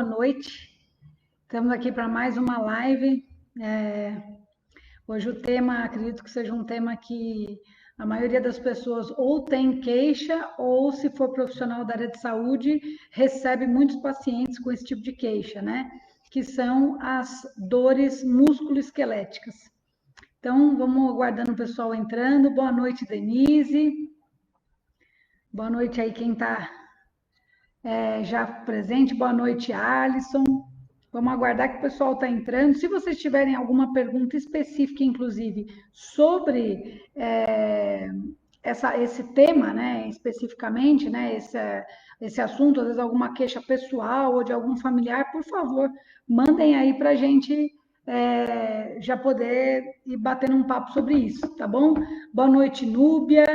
noite. Estamos aqui para mais uma live. Hoje o tema, acredito que seja um tema que a maioria das pessoas ou tem queixa, ou se for profissional da área de saúde, recebe muitos pacientes com esse tipo de queixa, né? Que são as dores musculoesqueléticas. Então, vamos aguardando o pessoal entrando. Boa noite, Denise. Boa noite aí quem está já presente. Boa noite, Alisson. Vamos aguardar que o pessoal está entrando. Se vocês tiverem alguma pergunta específica, inclusive, sobre esse tema, né, especificamente, né, esse assunto, às vezes alguma queixa pessoal ou de algum familiar, por favor, mandem aí para a gente já poder ir batendo um papo sobre isso, tá bom? Boa noite, Núbia,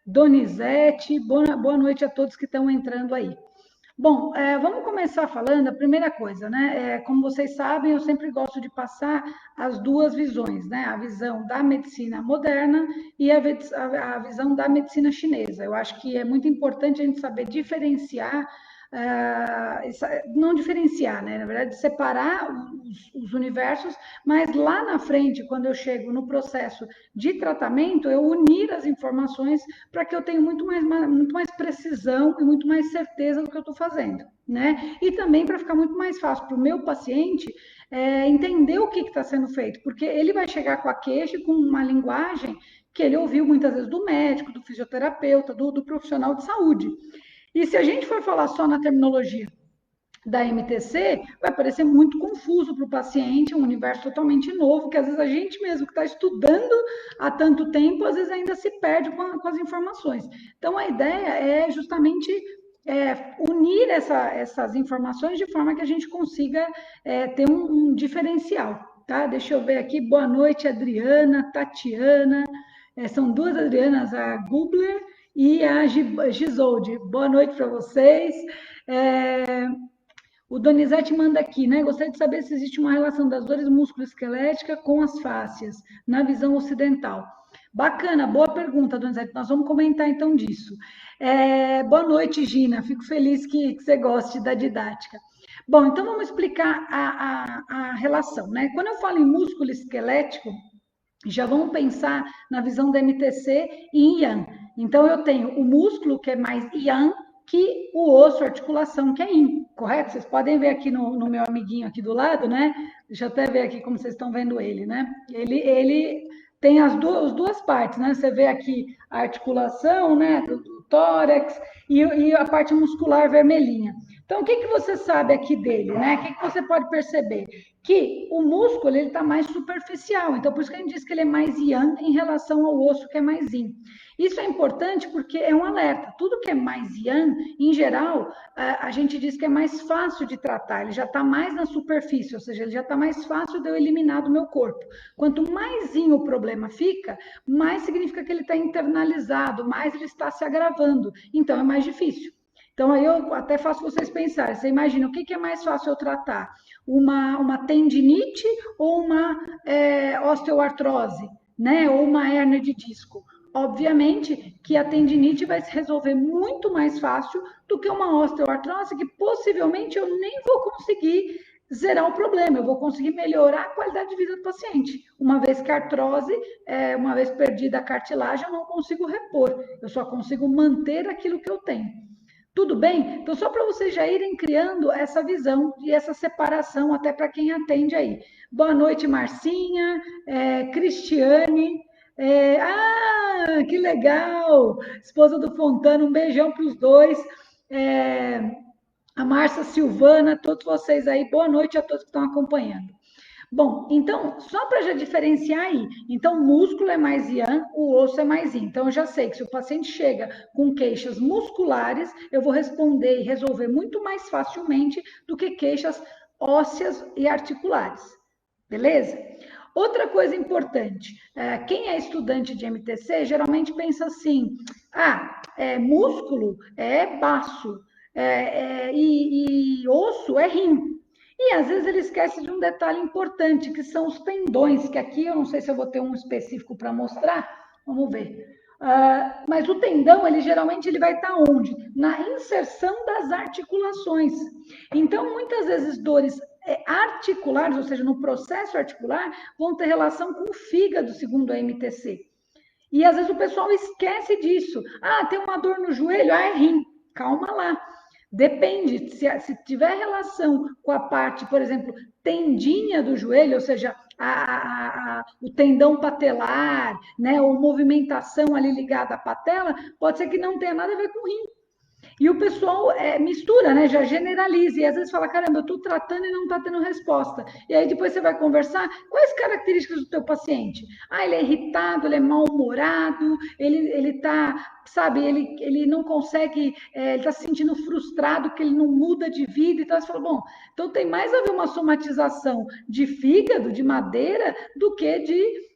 Donizete, boa noite a todos que estão entrando aí. Bom, vamos começar falando a primeira coisa, né? Como vocês sabem, eu sempre gosto de passar as duas visões, né? A visão da medicina moderna e a visão da medicina chinesa. Eu acho que é muito importante a gente saber diferenciar, não diferenciar, né? Na verdade, separar os universos, mas lá na frente, quando eu chego no processo de tratamento, eu unir as informações para que eu tenha muito mais precisão e muito mais certeza do que eu estou fazendo, né? E também para ficar muito mais fácil para o meu paciente entender o que está sendo feito, porque ele vai chegar com a queixa com uma linguagem que ele ouviu muitas vezes do médico, do fisioterapeuta, do profissional de saúde. E se a gente for falar só na terminologia da MTC, vai parecer muito confuso para o paciente, um universo totalmente novo, que às vezes a gente mesmo que está estudando há tanto tempo, às vezes ainda se perde com as informações. Então, a ideia é justamente unir essas informações de forma que a gente consiga ter um diferencial. Tá? Deixa eu ver aqui. Boa noite, Adriana, Tatiana. São duas Adrianas, a Gubler e a Gisolde. Boa noite para vocês. O Donizete manda aqui, né? Gostaria de saber se existe uma relação das dores musculoesqueléticas com as fáscias, na visão ocidental. Bacana, boa pergunta, Donizete. Nós vamos comentar então disso. Boa noite, Gina. Fico feliz que você goste da didática. Bom, então vamos explicar a relação, né? Quando eu falo em músculo esquelético, já vamos pensar na visão da MTC em Yang. Então, eu tenho o músculo, que é mais Yang, que o osso, a articulação, que é Yin, correto? Vocês podem ver aqui no meu amiguinho aqui do lado, né? Deixa eu até ver aqui como vocês estão vendo ele, né? Ele tem as duas partes, né? Você vê aqui a articulação, né? Do tórax e a parte muscular vermelhinha. Então, o que você sabe aqui dele, né? O que você pode perceber? Que o músculo, ele está mais superficial. Então, por isso que a gente diz que ele é mais yang em relação ao osso, que é mais yin. Isso é importante porque é um alerta. Tudo que é mais yang, em geral, a gente diz que é mais fácil de tratar. Ele já está mais na superfície, ou seja, ele já está mais fácil de eu eliminar do meu corpo. Quanto mais yin o problema fica, mais significa que ele está internalizado, mais ele está se agravando. Então, é mais difícil. Então, aí eu até faço vocês pensarem. Você imagina, o que é mais fácil eu tratar? Uma tendinite ou uma osteoartrose, né? Ou uma hérnia de disco? Obviamente que a tendinite vai se resolver muito mais fácil do que uma osteoartrose, que possivelmente eu nem vou conseguir zerar o problema, eu vou conseguir melhorar a qualidade de vida do paciente. Uma vez que a artrose, uma vez perdida a cartilagem, eu não consigo repor, eu só consigo manter aquilo que eu tenho. Tudo bem? Então, só para vocês já irem criando essa visão e essa separação, até para quem atende aí. Boa noite, Marcinha, Cristiane. Que legal! Esposa do Fontana, um beijão para os dois. A Márcia Silvana, todos vocês aí, boa noite a todos que estão acompanhando. Bom, então, só para já diferenciar aí, então, o músculo é mais yang, o osso é mais yin. Então, eu já sei que se o paciente chega com queixas musculares, eu vou responder e resolver muito mais facilmente do que queixas ósseas e articulares. Beleza? Outra coisa importante, quem é estudante de MTC geralmente pensa assim, músculo é baço, e osso é rim. E às vezes ele esquece de um detalhe importante, que são os tendões, que aqui eu não sei se eu vou ter um específico para mostrar, vamos ver. Mas o tendão, ele geralmente ele vai estar onde? Na inserção das articulações. Então, muitas vezes, dores articulares, ou seja, no processo articular, vão ter relação com o fígado, segundo a MTC. E às vezes o pessoal esquece disso. Ah, tem uma dor no joelho, ah, é rim. Calma lá. Depende, se tiver relação com a parte, por exemplo, tendinha do joelho, ou seja, o tendão patelar, né, ou movimentação ali ligada à patela, pode ser que não tenha nada a ver com o rim. E o pessoal mistura, né? Já generaliza. E às vezes fala, caramba, eu estou tratando e não está tendo resposta. E aí depois você vai conversar, quais características do teu paciente? Ah, ele é irritado, ele é mal-humorado, ele tá, sabe, ele não consegue, ele está se sentindo frustrado, que ele não muda de vida. Então você fala, bom, então tem mais a ver uma somatização de fígado, de madeira, do que de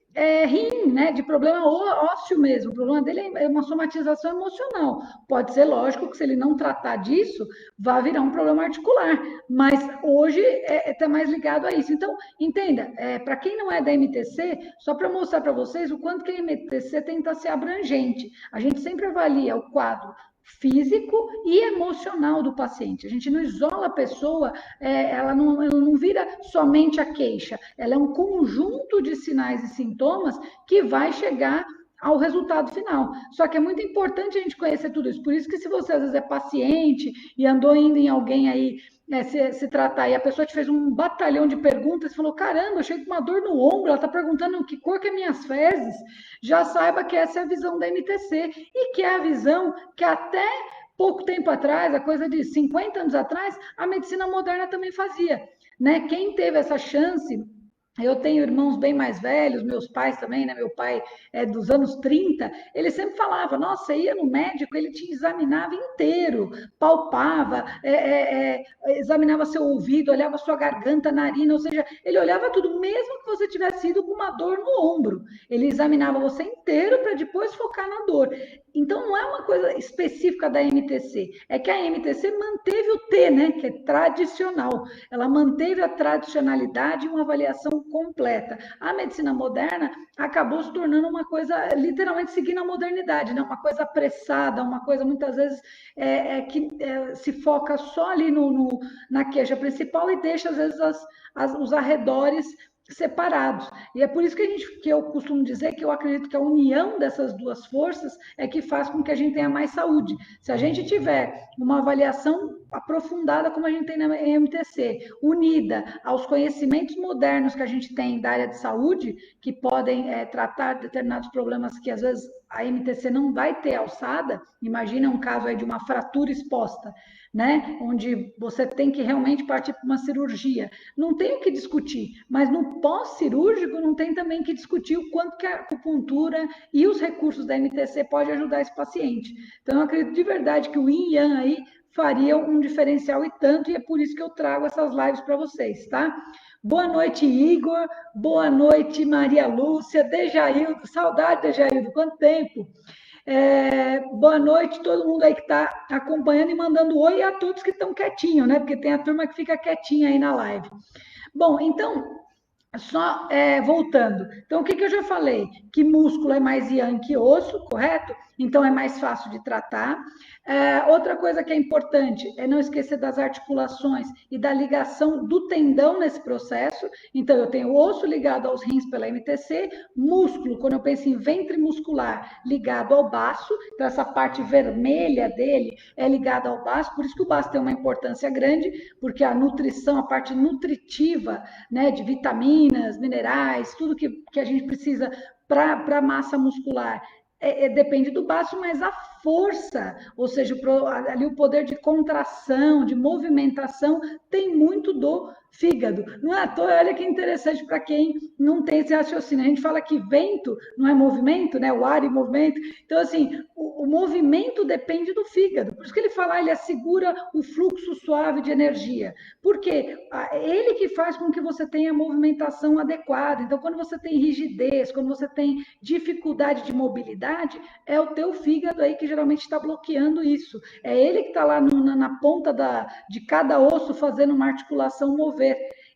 rim, né, de problema ósseo mesmo. O problema dele é uma somatização emocional. Pode ser lógico que se ele não tratar disso, vai virar um problema articular. Mas hoje está mais ligado a isso. Então, entenda, para quem não é da MTC, só para mostrar para vocês o quanto que a MTC tenta ser abrangente. A gente sempre avalia o quadro físico e emocional do paciente. A gente não isola a pessoa, ela não vira somente a queixa, ela é um conjunto de sinais e sintomas que vai chegar ao resultado final. Só que é muito importante a gente conhecer tudo isso. Por isso que se você às vezes é paciente e andou indo em alguém aí se tratar e a pessoa te fez um batalhão de perguntas e falou, caramba, eu cheguei com uma dor no ombro, ela está perguntando que cor que é minhas fezes, já saiba que essa é a visão da MTC e que é a visão que até pouco tempo atrás, a coisa de 50 anos atrás, a medicina moderna também fazia, né? Quem teve essa chance, eu tenho irmãos bem mais velhos, meus pais também, né? Meu pai é dos anos 30, ele sempre falava, nossa, ia no médico, ele te examinava inteiro, palpava, examinava seu ouvido, olhava sua garganta, narina, ou seja, ele olhava tudo, mesmo que você tivesse ido com uma dor no ombro, ele examinava você inteiro para depois focar na dor. Então, não é uma coisa específica da MTC, é que a MTC manteve o T, né, que é tradicional, ela manteve a tradicionalidade e uma avaliação completa. A medicina moderna acabou se tornando uma coisa, literalmente seguindo a modernidade, né? Uma coisa apressada, uma coisa muitas vezes que se foca só ali na queixa principal e deixa, às vezes, os arredores separados. E é por isso que eu costumo dizer que eu acredito que a união dessas duas forças é que faz com que a gente tenha mais saúde. Se a gente tiver uma avaliação aprofundada, como a gente tem na MTC, unida aos conhecimentos modernos que a gente tem da área de saúde, que podem tratar determinados problemas que às vezes a MTC não vai ter alçada, imagina um caso aí de uma fratura exposta, né? Onde você tem que realmente partir para uma cirurgia. Não tem o que discutir, mas no pós-cirúrgico não tem também que discutir o quanto que a acupuntura e os recursos da MTC podem ajudar esse paciente. Então, eu acredito de verdade que o Yin Yang aí faria um diferencial e tanto, e é por isso que eu trago essas lives para vocês, tá? Boa noite, Igor. Boa noite, Maria Lúcia, Dejaildo. Saudade, Dejaildo, quanto tempo? Boa noite, todo mundo aí que está acompanhando e mandando oi a todos que estão quietinhos, né? Porque tem a turma que fica quietinha aí na live. Bom, então, só voltando. Então, o que eu já falei? Que músculo é mais yang que osso, correto? Então, é mais fácil de tratar. Outra coisa que é importante é não esquecer das articulações e da ligação do tendão nesse processo. Então, eu tenho o osso ligado aos rins pela MTC, músculo, quando eu penso em ventre muscular, ligado ao baço. Então, essa parte vermelha dele é ligada ao baço, por isso que o baço tem uma importância grande, porque a nutrição, a parte nutritiva, né, de vitaminas, minerais, tudo que a gente precisa para a massa muscular depende do baço, mas a força, ou seja, ali o poder de contração, de movimentação, tem muito do fígado. Não é à toa, olha que interessante para quem não tem esse raciocínio. A gente fala que vento não é movimento, né? O ar e movimento. Então, assim, o movimento depende do fígado. Por isso que ele fala, ele assegura o fluxo suave de energia. Porque ele que faz com que você tenha a movimentação adequada. Então, quando você tem rigidez, quando você tem dificuldade de mobilidade, é o teu fígado aí que geralmente está bloqueando isso. É ele que está lá na ponta de cada osso fazendo uma articulação mover.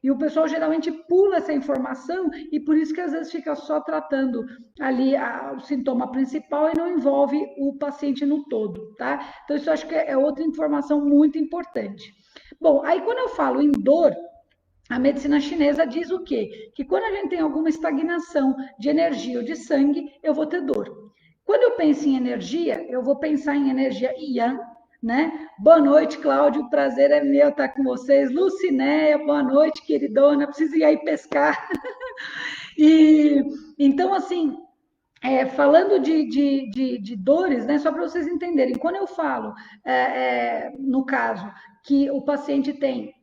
E o pessoal geralmente pula essa informação e por isso que às vezes fica só tratando ali o sintoma principal e não envolve o paciente no todo, tá? Então, isso eu acho que é outra informação muito importante. Bom, aí quando eu falo em dor, a medicina chinesa diz o quê? Que quando a gente tem alguma estagnação de energia ou de sangue, eu vou ter dor. Quando eu penso em energia, eu vou pensar em energia yang, né? Boa noite, Cláudio. O prazer é meu estar com vocês. Lucinéia, boa noite, queridona. Preciso ir aí pescar. E então, assim, falando de dores, né? Só para vocês entenderem, quando eu falo, no caso, que o paciente tem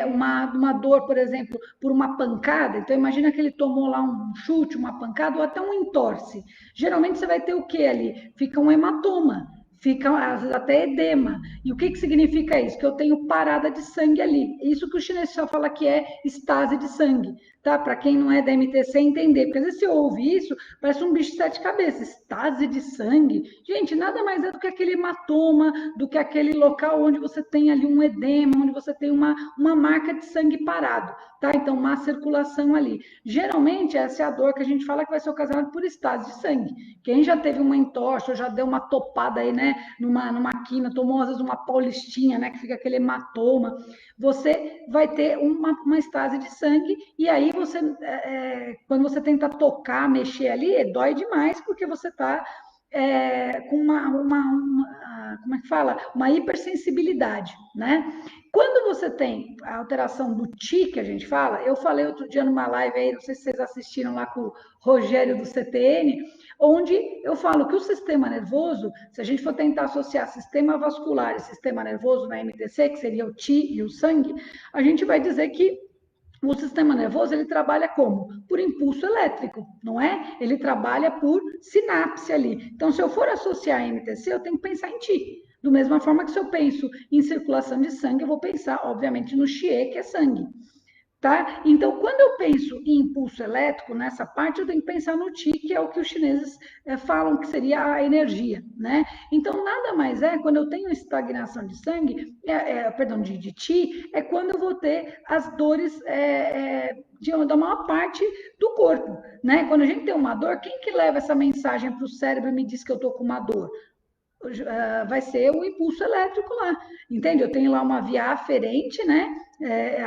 uma dor, por exemplo, por uma pancada. Então, imagina que ele tomou lá um chute, uma pancada ou até um entorse. Geralmente, você vai ter o que ali? Fica um hematoma, fica às vezes até edema. E o que significa isso? Que eu tenho parada de sangue ali. Isso que o chinês só fala que é estase de sangue, tá? Para quem não é da MTC entender, porque às vezes você ouve isso, parece um bicho de sete cabeças, estase de sangue. Gente, nada mais é do que aquele hematoma, do que aquele local onde você tem ali um edema, onde você tem uma marca de sangue parado, tá? Então, má circulação ali. Geralmente, essa é a dor que a gente fala que vai ser ocasionada por estase de sangue. Quem já teve uma entorse ou já deu uma topada aí, né, numa quina, tomou às vezes uma paulistinha, né, que fica aquele hematoma, você vai ter uma estase de sangue e aí você, quando você tenta tocar, mexer ali, dói demais porque você está com como é que fala? Uma hipersensibilidade, né? Quando você tem a alteração do TI, que a gente fala, eu falei outro dia numa live aí, não sei se vocês assistiram lá com o Rogério do CTN, onde eu falo que o sistema nervoso, se a gente for tentar associar sistema vascular e sistema nervoso na MTC, que seria o TI e o sangue, a gente vai dizer que o sistema nervoso, ele trabalha como? Por impulso elétrico, não é? Ele trabalha por sinapse ali. Então, se eu for associar a MTC, eu tenho que pensar em ti. Da mesma forma que se eu penso em circulação de sangue, eu vou pensar, obviamente, no Xie, que é sangue. Tá? Então, quando eu penso em impulso elétrico, nessa parte, eu tenho que pensar no Qi, que é o que os chineses falam que seria a energia, né? Então, nada mais é, quando eu tenho estagnação de sangue, perdão, de Qi, é quando eu vou ter as dores da maior parte do corpo, né? Quando a gente tem uma dor, quem que leva essa mensagem para o cérebro e me diz que eu estou com uma dor? Vai ser o impulso elétrico lá, entende? Eu tenho lá uma via aferente, né?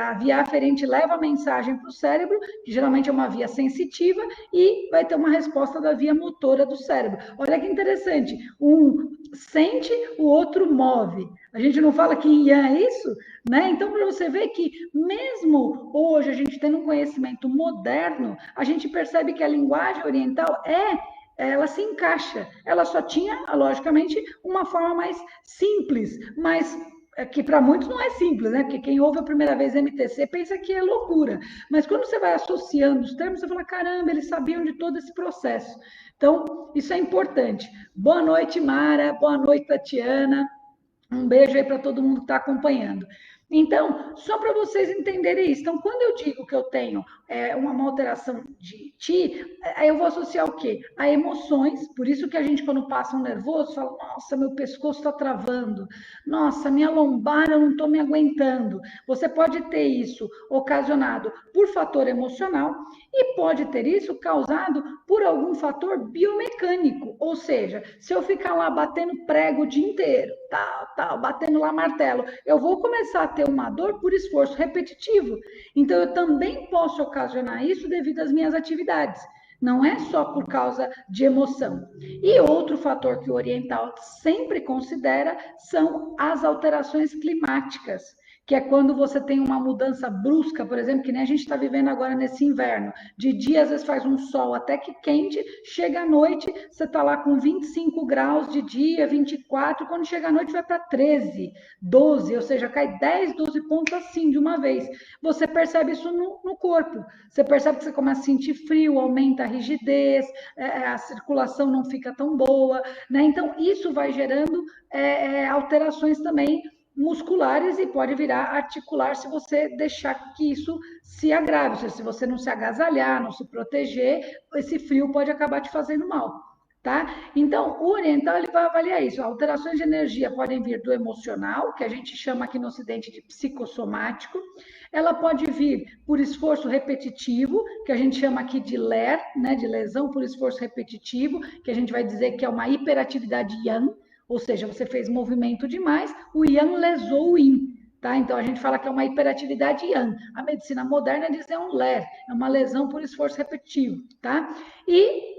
A via aferente leva a mensagem para o cérebro, que geralmente é uma via sensitiva, e vai ter uma resposta da via motora do cérebro. Olha que interessante, um sente, o outro move. A gente não fala que Yan é isso, né? Então, para você ver que mesmo hoje a gente tendo um conhecimento moderno, a gente percebe que a linguagem oriental ela se encaixa. Ela só tinha, logicamente, uma forma mais simples, mas que para muitos não é simples, né? Porque quem ouve a primeira vez MTC pensa que é loucura. Mas quando você vai associando os termos, você fala, caramba, eles sabiam de todo esse processo. Então, isso é importante. Boa noite, Mara. Boa noite, Tatiana. Um beijo aí para todo mundo que está acompanhando. Então, só para vocês entenderem isso. Então, quando eu digo que eu tenho uma alteração de ti, aí eu vou associar o quê? A emoções. Por isso que a gente, quando passa um nervoso, fala: nossa, meu pescoço está travando. Nossa, minha lombar, eu não estou me aguentando. Você pode ter isso ocasionado por fator emocional e pode ter isso causado por algum fator biomecânico. Ou seja, se eu ficar lá batendo prego o dia inteiro, tal, batendo lá martelo, eu vou começar a ter uma dor por esforço repetitivo. Então, eu também posso ocasionar isso devido às minhas atividades. Não é só por causa de emoção. E outro fator que o oriental sempre considera são as alterações climáticas, que é quando você tem uma mudança brusca, por exemplo, que nem a gente está vivendo agora nesse inverno. De dia, às vezes, faz um sol até que quente, chega à noite, você está lá com 25 graus de dia, 24, quando chega à noite vai para 13, 12, ou seja, cai 10, 12 pontos assim de uma vez. Você percebe isso no corpo. Você percebe que você começa a sentir frio, aumenta a rigidez, a circulação não fica tão boa, né? Então, isso vai gerando alterações também musculares e pode virar articular se você deixar que isso se agrave, se você não se agasalhar, não se proteger, esse frio pode acabar te fazendo mal. tá? Então, o oriental ele vai avaliar isso. Alterações de energia podem vir do emocional, que a gente chama aqui no Ocidente de psicossomático. Ela pode vir por esforço repetitivo, que a gente chama aqui de LER, né, de lesão por esforço repetitivo, que a gente vai dizer que é uma hiperatividade yang, ou seja, você fez movimento demais, o yang lesou o yin. Tá? Então, a gente fala que é uma hiperatividade yang. A medicina moderna diz que é um LER, é uma lesão por esforço repetitivo. Tá? E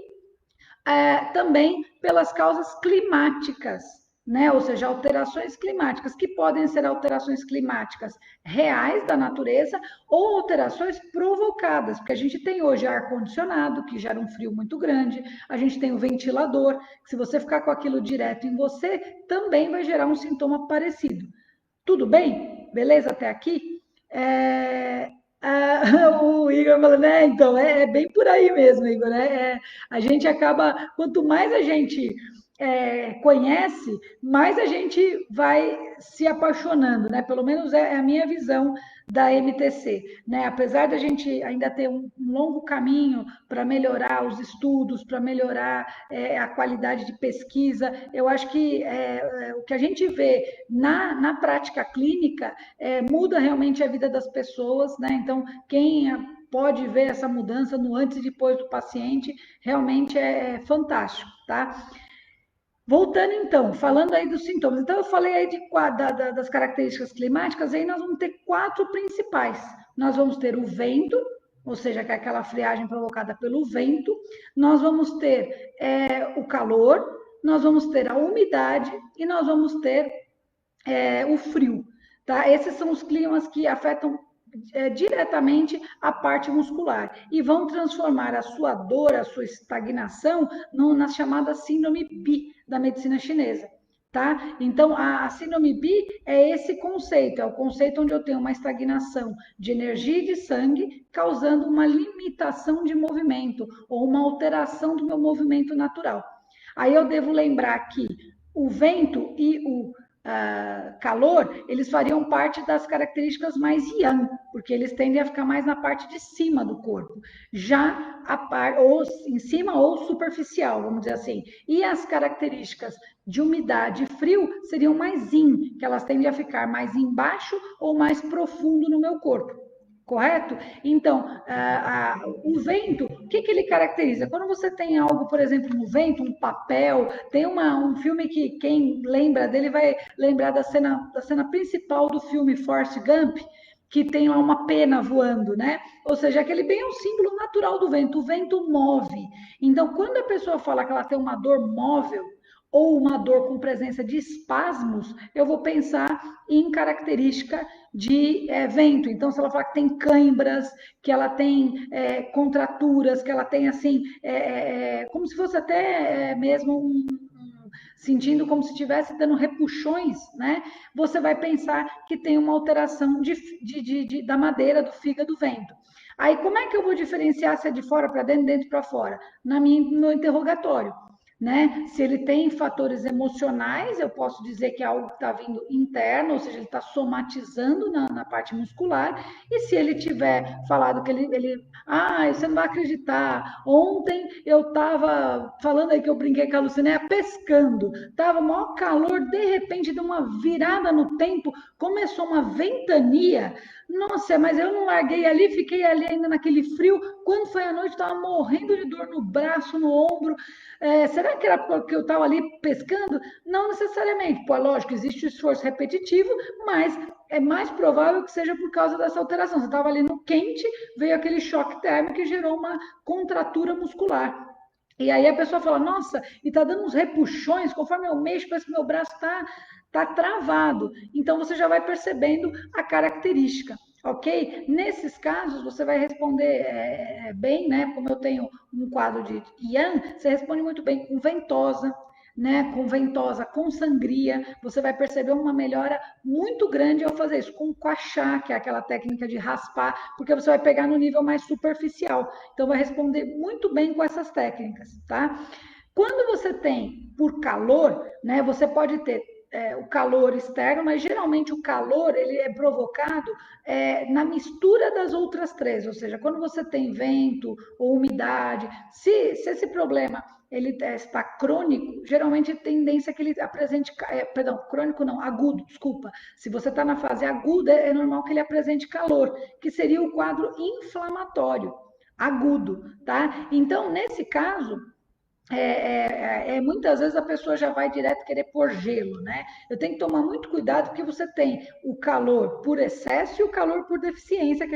também pelas causas climáticas, né? Ou seja, alterações climáticas, que podem ser alterações climáticas reais da natureza ou alterações provocadas, porque a gente tem hoje ar-condicionado, que gera um frio muito grande, a gente tem o ventilador, que se você ficar com aquilo direto em você, também vai gerar um sintoma parecido. Tudo bem? Beleza até aqui? O Igor falou, né? Então, é bem por aí mesmo, Igor. A gente acaba, quanto mais a gente conhece, mais a gente vai se apaixonando, né? Pelo menos é a minha visão da MTC, né? Apesar da gente ainda ter um longo caminho para melhorar os estudos, para melhorar a qualidade de pesquisa, eu acho que o que a gente vê na prática clínica muda realmente a vida das pessoas, né? Então, quem pode ver essa mudança no antes e depois do paciente, realmente é fantástico, tá? Voltando então, falando aí dos sintomas. Então, eu falei aí das características climáticas, aí nós vamos ter 4 principais. Nós vamos ter o vento, ou seja, que é aquela friagem provocada pelo vento. Nós vamos ter o calor, nós vamos ter a umidade e nós vamos ter o frio. Tá? Esses são os climas que afetam diretamente a parte muscular e vão transformar a sua dor, a sua estagnação, na chamada síndrome BI da medicina chinesa. Tá? Então, a síndrome BI é esse conceito, é o conceito onde eu tenho uma estagnação de energia e de sangue, causando uma limitação de movimento ou uma alteração do meu movimento natural. Aí eu devo lembrar que o vento e o calor, eles fariam parte das características mais yang, porque eles tendem a ficar mais na parte de cima do corpo, já a parte ou em cima ou superficial, vamos dizer assim. E as características de umidade e frio seriam mais yin, que elas tendem a ficar mais embaixo ou mais profundo no meu corpo. Correto? Então, o vento, o que ele caracteriza? Quando você tem algo, por exemplo, no vento, um papel, tem um filme que quem lembra dele vai lembrar da cena principal do filme Forrest Gump, que tem lá uma pena voando, né? Ou seja, aquele bem é um símbolo natural do vento, o vento move. Então, quando a pessoa fala que ela tem uma dor móvel, ou uma dor com presença de espasmos, eu vou pensar em característica de vento. Então, se ela falar que tem cãibras, que ela tem contraturas, que ela tem assim, como se fosse até mesmo sentindo como se estivesse dando repuxões, né? Você vai pensar que tem uma alteração da madeira, do fígado, do vento. Aí, como é que eu vou diferenciar se é de fora para dentro, dentro para fora? No meu interrogatório. Né? Se ele tem fatores emocionais, eu posso dizer que é algo que está vindo interno, ou seja, ele está somatizando na parte muscular, e se ele tiver falado que você não vai acreditar, ontem eu estava falando aí que eu brinquei com a Lucinéia pescando, estava o maior calor, de repente deu uma virada no tempo, começou uma ventania, nossa, mas eu não larguei ali, fiquei ali ainda naquele frio, quando foi à noite estava morrendo de dor no braço, no ombro, será que era porque eu estava ali pescando? Não necessariamente. Pô, lógico, existe o esforço repetitivo, mas é mais provável que seja por causa dessa alteração. Você estava ali no quente, veio aquele choque térmico e gerou uma contratura muscular. E aí a pessoa fala, nossa, e está dando uns repuxões, conforme eu mexo, parece que meu braço está travado. Então você já vai percebendo a característica. Ok? Nesses casos, você vai responder bem, né? Como eu tenho um quadro de Yang, você responde muito bem com ventosa, né? Com ventosa, com sangria, você vai perceber uma melhora muito grande ao fazer isso, com quachá, que é aquela técnica de raspar, porque você vai pegar no nível mais superficial. Então, vai responder muito bem com essas técnicas, tá? Quando você tem por calor, né? Você pode ter o calor externo, mas geralmente o calor ele é provocado na mistura das outras três, ou seja, quando você tem vento ou umidade, se esse problema ele está crônico, geralmente a tendência é que ele apresente, perdão, crônico não, agudo, desculpa. Se você está na fase aguda, é normal que ele apresente calor, que seria o quadro inflamatório, agudo, tá? Então, nesse caso, muitas vezes a pessoa já vai direto querer pôr gelo, né? Eu tenho que tomar muito cuidado porque você tem o calor por excesso e o calor por deficiência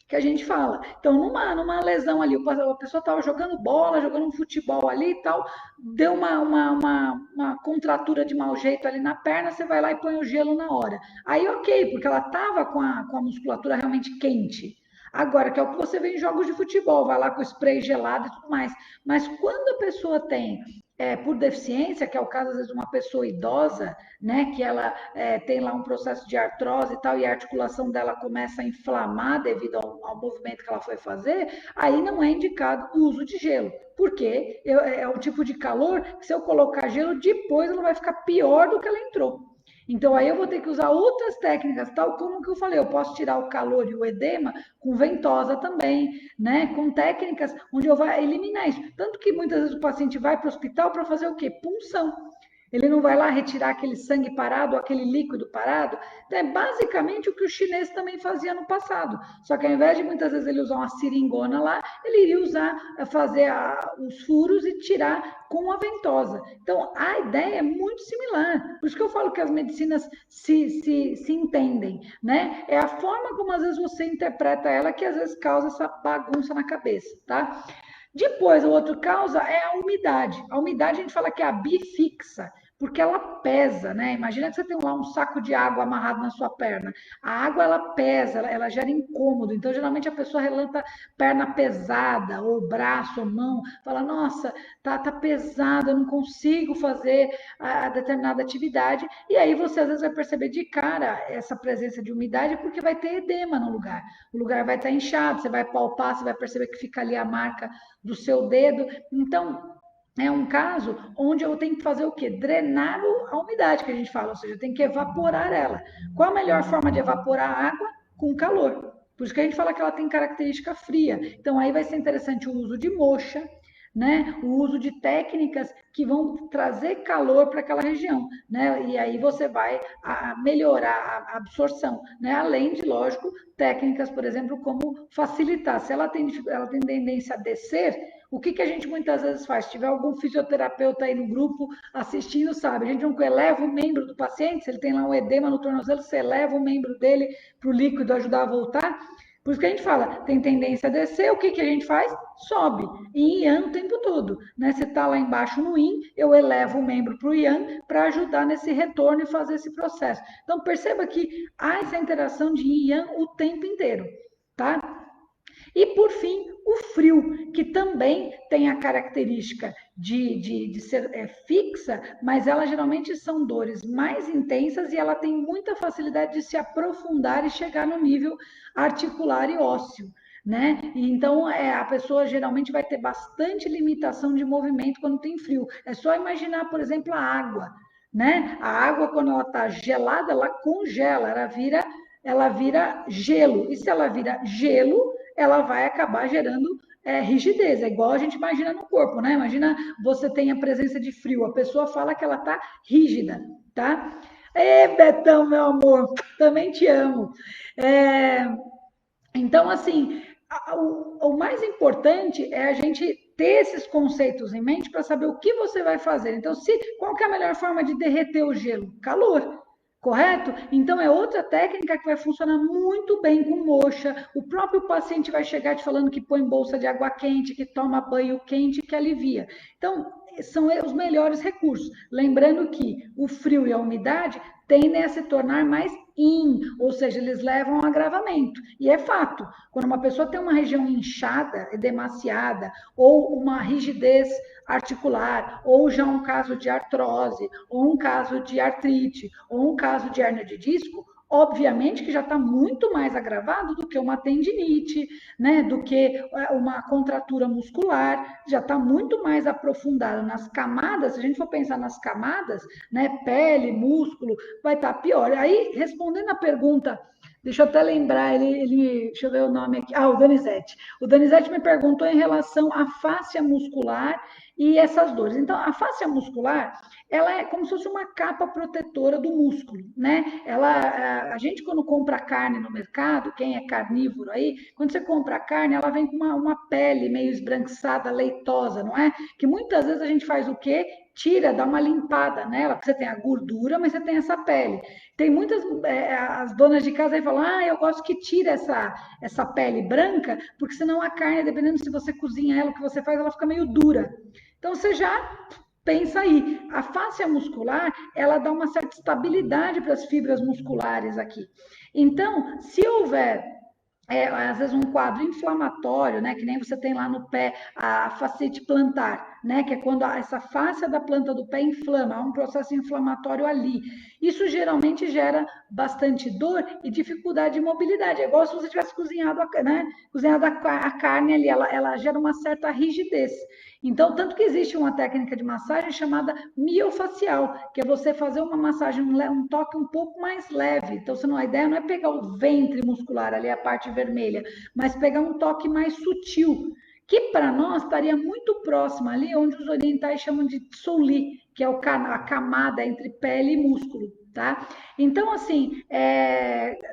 que a gente fala. Então, numa lesão ali, a pessoa estava jogando bola, jogando um futebol ali e tal, deu uma contratura de mau jeito ali na perna, você vai lá e põe o gelo na hora. Aí, ok, porque ela estava com a musculatura realmente quente. Agora, que é o que você vê em jogos de futebol, vai lá com spray gelado e tudo mais. Mas quando a pessoa tem, por deficiência, que é o caso, às vezes, de uma pessoa idosa, né, que ela tem lá um processo de artrose e tal, e a articulação dela começa a inflamar devido ao movimento que ela foi fazer, aí não é indicado o uso de gelo. Porque é o tipo de calor que, se eu colocar gelo, depois ela vai ficar pior do que ela entrou. Então, aí eu vou ter que usar outras técnicas, tal como que eu falei, eu posso tirar o calor e o edema com ventosa também, né? Com técnicas onde eu vou eliminar isso. Tanto que muitas vezes o paciente vai para o hospital para fazer o quê? Punção. Ele não vai lá retirar aquele sangue parado, aquele líquido parado. Então, é basicamente o que o chinês também fazia no passado. Só que ao invés de muitas vezes ele usar uma seringona lá, ele iria usar, fazer os furos e tirar com a ventosa. Então, a ideia é muito similar. Por isso que eu falo que as medicinas se entendem, né? É a forma como às vezes você interpreta ela que às vezes causa essa bagunça na cabeça, tá? Depois, o outro causa é a umidade. A umidade a gente fala que é a bifixa, porque ela pesa, né? Imagina que você tem lá um saco de água amarrado na sua perna. A água, ela pesa, ela gera incômodo. Então, geralmente, a pessoa relanta perna pesada, ou braço, ou mão, fala, nossa, tá pesado, eu não consigo fazer a determinada atividade. E aí, você, às vezes, vai perceber de cara essa presença de umidade, porque vai ter edema no lugar. O lugar vai estar inchado, você vai palpar, você vai perceber que fica ali a marca do seu dedo. Então, é um caso onde eu tenho que fazer o quê? Drenar a umidade, que a gente fala, ou seja, tem que evaporar ela. Qual a melhor forma de evaporar a água? Com calor. Por isso que a gente fala que ela tem característica fria. Então, aí vai ser interessante o uso de moxa, né? O uso de técnicas que vão trazer calor para aquela região, né? E aí você vai melhorar a absorção, né? Além de, lógico, técnicas, por exemplo, como facilitar. Se ela tem tendência a descer, o que a gente muitas vezes faz? Se tiver algum fisioterapeuta aí no grupo assistindo, sabe? A gente não eleva o membro do paciente, se ele tem lá um edema no tornozelo, você eleva o membro dele para o líquido ajudar a voltar. Por isso que a gente fala, tem tendência a descer, o que a gente faz? Sobe, em Yan o tempo todo. Né? Você está lá embaixo no Yin, eu elevo o membro para o Yang para ajudar nesse retorno e fazer esse processo. Então, perceba que há essa interação de Yin e Yang o tempo inteiro, tá? E, por fim, o frio, que também tem a característica de ser fixa, mas ela geralmente são dores mais intensas e ela tem muita facilidade de se aprofundar e chegar no nível articular e ósseo. Né? Então, a pessoa geralmente vai ter bastante limitação de movimento quando tem frio. É só imaginar, por exemplo, a água. Né? A água, quando ela está gelada, ela congela, ela vira gelo. E se ela vira gelo, ela vai acabar gerando rigidez. É igual a gente imagina no corpo, né? Imagina você tem a presença de frio, a pessoa fala que ela está rígida, tá? Ê, Betão, meu amor, também te amo. Então, assim, o mais importante é a gente ter esses conceitos em mente para saber o que você vai fazer. Então, qual que é a melhor forma de derreter o gelo? Calor. Correto? Então, é outra técnica que vai funcionar muito bem com moxa. O próprio paciente vai chegar te falando que põe bolsa de água quente, que toma banho quente, que alivia. Então, são os melhores recursos. Lembrando que o frio e a umidade tendem a se tornar mais ou seja, eles levam a um agravamento. E é fato, quando uma pessoa tem uma região inchada, demasiada, ou uma rigidez articular, ou já um caso de artrose, ou um caso de artrite, ou um caso de hérnia de disco, Obviamente que já está muito mais agravado do que uma tendinite, né? Do que uma contratura muscular, já está muito mais aprofundado nas camadas. Se a gente for pensar nas camadas, né? Pele, músculo, vai estar pior. Aí, respondendo a pergunta, deixa eu até lembrar, deixa eu ver o nome aqui. Ah, o Donizete. O Donizete me perguntou em relação à fáscia muscular e essas dores. Então, a fáscia muscular, ela é como se fosse uma capa protetora do músculo, né? A gente quando compra carne no mercado, quem é carnívoro aí, quando você compra a carne, ela vem com uma pele meio esbranquiçada, leitosa, não é? Que muitas vezes a gente faz o quê? Tira, dá uma limpada nela, porque você tem a gordura, mas você tem essa pele. Tem muitas, as donas de casa aí falam, eu gosto que tire essa pele branca, porque senão a carne, dependendo se você cozinha ela, o que você faz, ela fica meio dura. Então, você já pensa aí, a fáscia muscular, ela dá uma certa estabilidade para as fibras musculares aqui. Então, se houver às vezes um quadro inflamatório, né, que nem você tem lá no pé a fascite plantar, né, que é quando essa face da planta do pé inflama, há um processo inflamatório ali. Isso geralmente gera bastante dor e dificuldade de mobilidade. É igual se você tivesse cozinhado, né, cozinhado a carne ali, ela gera uma certa rigidez. Então, tanto que existe uma técnica de massagem chamada miofacial, que é você fazer uma massagem, um toque um pouco mais leve. Então, a ideia não é pegar o ventre muscular ali, a parte vermelha, mas pegar um toque mais sutil, que para nós estaria muito próximo ali, onde os orientais chamam de tsuli, que é a camada entre pele e músculo. Tá? Então, assim,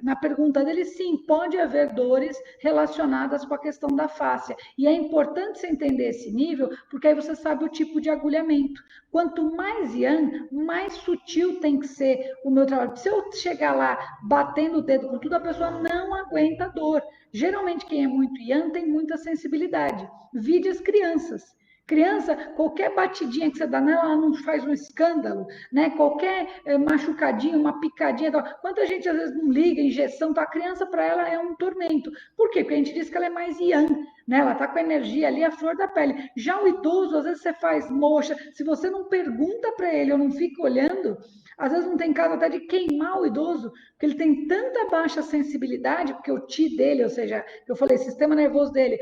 na pergunta dele, sim, pode haver dores relacionadas com a questão da fáscia. E é importante você entender esse nível, porque aí você sabe o tipo de agulhamento. Quanto mais yang, mais sutil tem que ser o meu trabalho. Se eu chegar lá batendo o dedo com tudo, a pessoa não aguenta a dor. Geralmente, quem é muito yang tem muita sensibilidade. Vide as crianças. Criança, qualquer batidinha que você dá nela, ela não faz um escândalo, né? Qualquer machucadinha, uma picadinha. Quanta gente às vezes não liga, injeção, tá? A criança para ela é um tormento. Por quê? Porque a gente diz que ela é mais yang, né? Ela tá com a energia ali, a flor da pele. Já o idoso, às vezes você faz moxa, se você não pergunta para ele ou não fica olhando, às vezes não tem caso até de queimar o idoso, porque ele tem tanta baixa sensibilidade, porque o ti dele, ou seja, eu falei, sistema nervoso dele,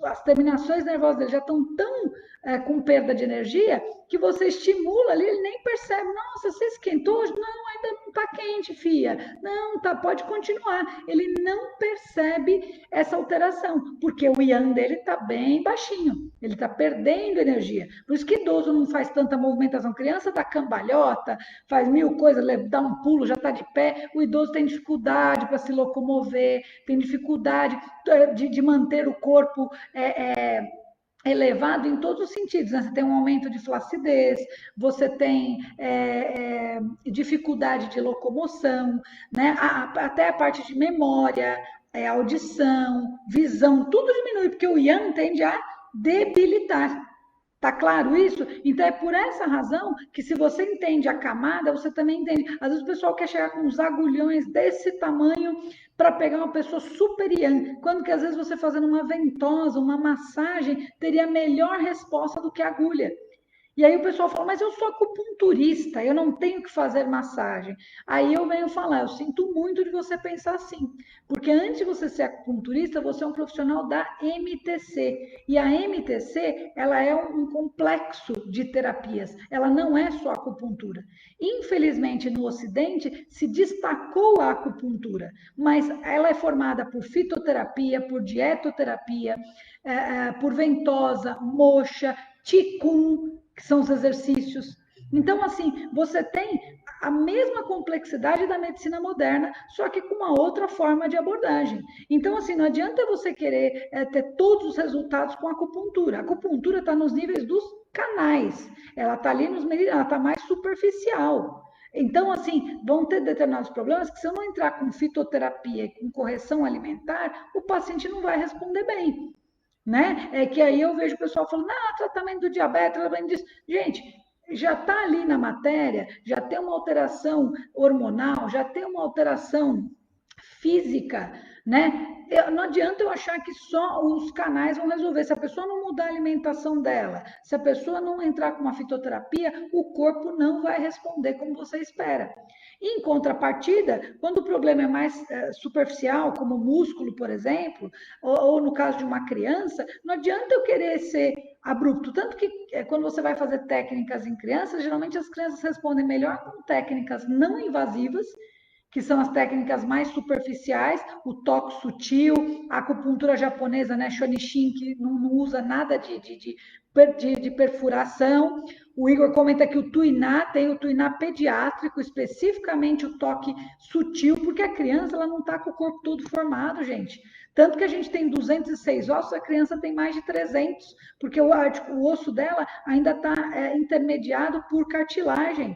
as terminações nervosas dele já estão tão com perda de energia, que você estimula ali, ele nem percebe. Nossa, você esquentou hoje? Não, ainda não está quente, fia. Não, tá, pode continuar. Ele não percebe essa alteração, porque o yang dele está bem baixinho. Ele está perdendo energia. Por isso que idoso não faz tanta movimentação. Criança dá cambalhota, faz mil coisas, dá um pulo, já está de pé. O idoso tem dificuldade para se locomover, tem dificuldade de manter o corpo elevado em todos os sentidos, né? Você tem um aumento de flacidez, você tem dificuldade de locomoção, né? Até a parte de memória, audição, visão, tudo diminui, porque o yang tende a debilitar. Tá claro isso? Então é por essa razão que se você entende a camada, você também entende. Às vezes o pessoal quer chegar com uns agulhões desse tamanho para pegar uma pessoa super yang, quando que às vezes você fazendo uma ventosa, uma massagem, teria melhor resposta do que a agulha. E aí o pessoal fala, mas eu sou acupunturista, eu não tenho que fazer massagem. Aí eu venho falar, eu sinto muito de você pensar assim, porque antes de você ser acupunturista, você é um profissional da MTC. E a MTC, ela é um complexo de terapias, ela não é só acupuntura. Infelizmente, no Ocidente, se destacou a acupuntura, mas ela é formada por fitoterapia, por dietoterapia, por ventosa, moxa, Qigong, que são os exercícios. Então, assim, você tem a mesma complexidade da medicina moderna, só que com uma outra forma de abordagem. Então, assim, não adianta você querer ter todos os resultados com a acupuntura. A acupuntura está nos níveis dos canais, ela está ali nos meridianos, ela está mais superficial. Então, assim, vão ter determinados problemas que se eu não entrar com fitoterapia e com correção alimentar, o paciente não vai responder bem, né? É que aí eu vejo o pessoal falando, tratamento do diabetes, tratamento disso. Gente, já está ali na matéria, já tem uma alteração hormonal, já tem uma alteração física, né? Não adianta eu achar que só os canais vão resolver. Se a pessoa não mudar a alimentação dela, se a pessoa não entrar com uma fitoterapia, o corpo não vai responder como você espera. Em contrapartida, quando o problema é mais superficial, como músculo, por exemplo, ou no caso de uma criança, não adianta eu querer ser abrupto. Tanto que quando você vai fazer técnicas em crianças, geralmente as crianças respondem melhor com técnicas não invasivas, que são as técnicas mais superficiais, o toque sutil, a acupuntura japonesa, né, Shonishin, que não usa nada de perfuração. O Igor comenta que o Tuiná tem o Tuiná pediátrico, especificamente o toque sutil, porque a criança ela não está com o corpo todo formado, gente. Tanto que a gente tem 206 ossos, a criança tem mais de 300, porque o osso dela ainda está intermediado por cartilagem.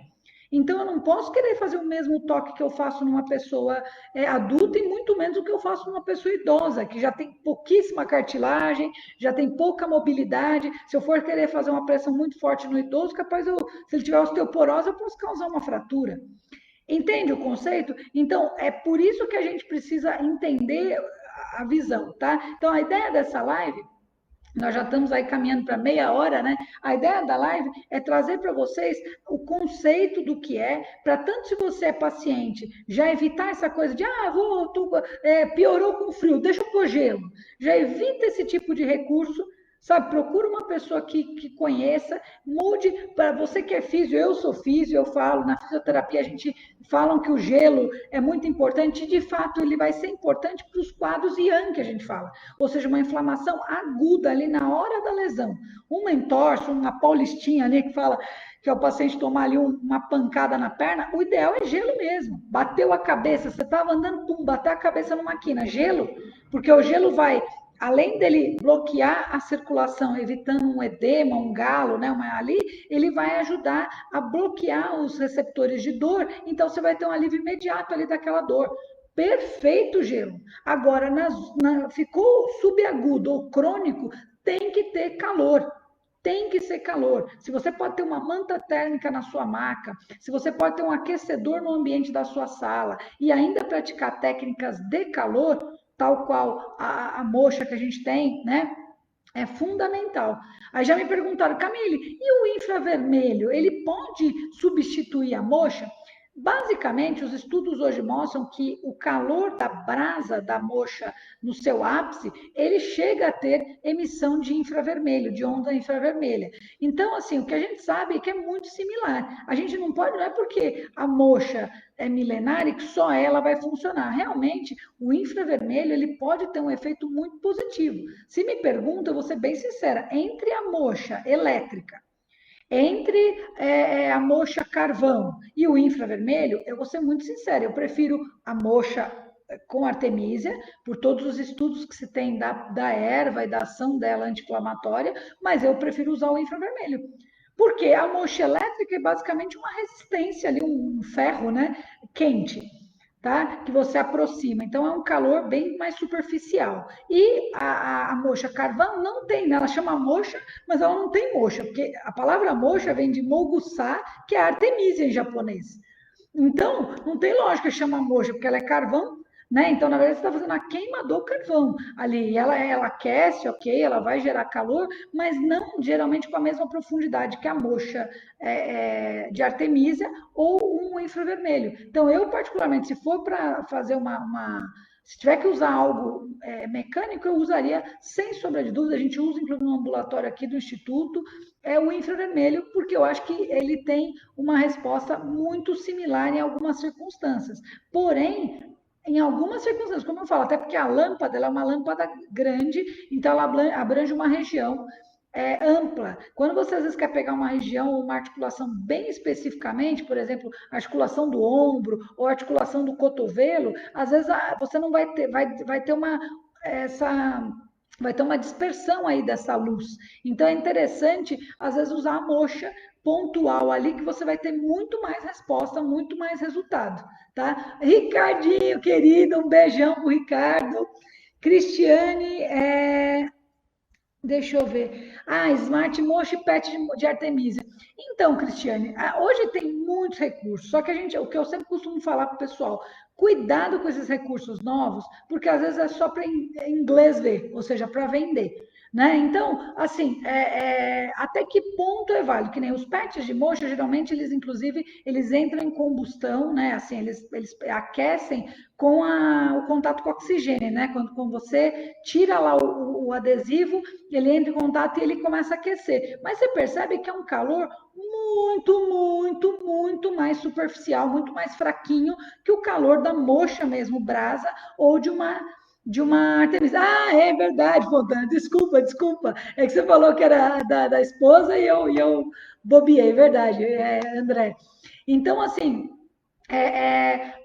Então, eu não posso querer fazer o mesmo toque que eu faço numa pessoa adulta e muito menos o que eu faço numa pessoa idosa, que já tem pouquíssima cartilagem, já tem pouca mobilidade. Se eu for querer fazer uma pressão muito forte no idoso, capaz se ele tiver osteoporose, eu posso causar uma fratura. Entende o conceito? Então, é por isso que a gente precisa entender a visão, tá? Então, a ideia dessa live nós já estamos aí caminhando para meia hora, né? A ideia da live é trazer para vocês o conceito do que é, para tanto se você é paciente, já evitar essa coisa de, piorou com frio, deixa eu pôr gelo. Já evita esse tipo de recurso, sabe? Procura uma pessoa que conheça, mude. Para você que é físio, eu sou físio, eu falo, na fisioterapia a gente falam que o gelo é muito importante, e de fato ele vai ser importante para os quadros Yang que a gente fala, ou seja, uma inflamação aguda ali na hora da lesão, uma entorse, uma paulistinha ali que fala que é o paciente tomar ali uma pancada na perna, o ideal é gelo mesmo. Bateu a cabeça, você estava andando, pum, bateu a cabeça numa quina, gelo, porque o gelo vai, além dele bloquear a circulação, evitando um edema, um galo, né, ali, ele vai ajudar a bloquear os receptores de dor, então você vai ter um alívio imediato ali daquela dor. Perfeito, gelo. Agora, ficou subagudo ou crônico, tem que ter calor. Tem que ser calor. Se você pode ter uma manta térmica na sua maca, se você pode ter um aquecedor no ambiente da sua sala e ainda praticar técnicas de calor, tal qual a moxa que a gente tem, né? É fundamental. Aí já me perguntaram, Camille, e o infravermelho, ele pode substituir a moxa? Basicamente, os estudos hoje mostram que o calor da brasa da moxa no seu ápice, ele chega a ter emissão de infravermelho, de onda infravermelha. Então, assim, o que a gente sabe é que é muito similar. A gente não pode, não é porque a moxa é milenar e que só ela vai funcionar. Realmente, o infravermelho, ele pode ter um efeito muito positivo. Se me pergunta, eu vou ser bem sincera, entre a moxa elétrica, entre a moxa carvão e o infravermelho, eu vou ser muito sincera, eu prefiro a moxa com artemisia, por todos os estudos que se tem da erva e da ação dela anti-inflamatória, mas eu prefiro usar o infravermelho. Porque a moxa elétrica é basicamente uma resistência ali, um ferro, né, quente, tá? Que você aproxima. Então é um calor bem mais superficial. E a moxa carvão não tem, né? Ela chama moxa, mas ela não tem moxa, porque a palavra moxa vem de moguçá, que é artemisia em japonês. Então, não tem lógica chamar moxa, porque ela é carvão, né? Então, na verdade, você está fazendo a queima do carvão ali. Ela aquece, ok, ela vai gerar calor, mas não geralmente com a mesma profundidade que a moxa de artemisia ou um infravermelho. Então, eu, particularmente, se for para fazer se tiver que usar algo mecânico, eu usaria, sem sombra de dúvida, a gente usa, inclusive, no ambulatório aqui do Instituto, o infravermelho, porque eu acho que ele tem uma resposta muito similar em algumas circunstâncias. Porém, em algumas circunstâncias, como eu falo, até porque a lâmpada ela é uma lâmpada grande, então ela abrange uma região ampla. Quando você às vezes quer pegar uma região, uma articulação bem especificamente, por exemplo, a articulação do ombro ou a articulação do cotovelo, às vezes você não vai ter essa vai ter uma dispersão aí dessa luz. Então é interessante, às vezes, usar a moxa pontual ali, que você vai ter muito mais resposta, muito mais resultado, tá? Ricardinho, querido, um beijão pro Ricardo. Cristiane, Deixa eu ver. Ah, Smart Motion e PET de Artemisia. Então, Cristiane, hoje tem muitos recursos, só que o que eu sempre costumo falar para o pessoal, cuidado com esses recursos novos, porque às vezes é só para inglês ver, ou seja, para vender. Né? Então, assim, até que ponto é válido? Que nem os PETs de motion, geralmente eles, inclusive, eles entram em combustão, né? Assim, eles aquecem com o contato com o oxigênio, né? Quando você tira lá o adesivo, ele entra em contato e ele começa a aquecer. Mas você percebe que é um calor muito, muito, muito mais superficial, muito mais fraquinho que o calor da moxa mesmo, brasa, ou de uma Artemisa. Ah, é verdade, Fontana, desculpa. É que você falou que era da esposa e eu bobiei, verdade, André. Então, assim,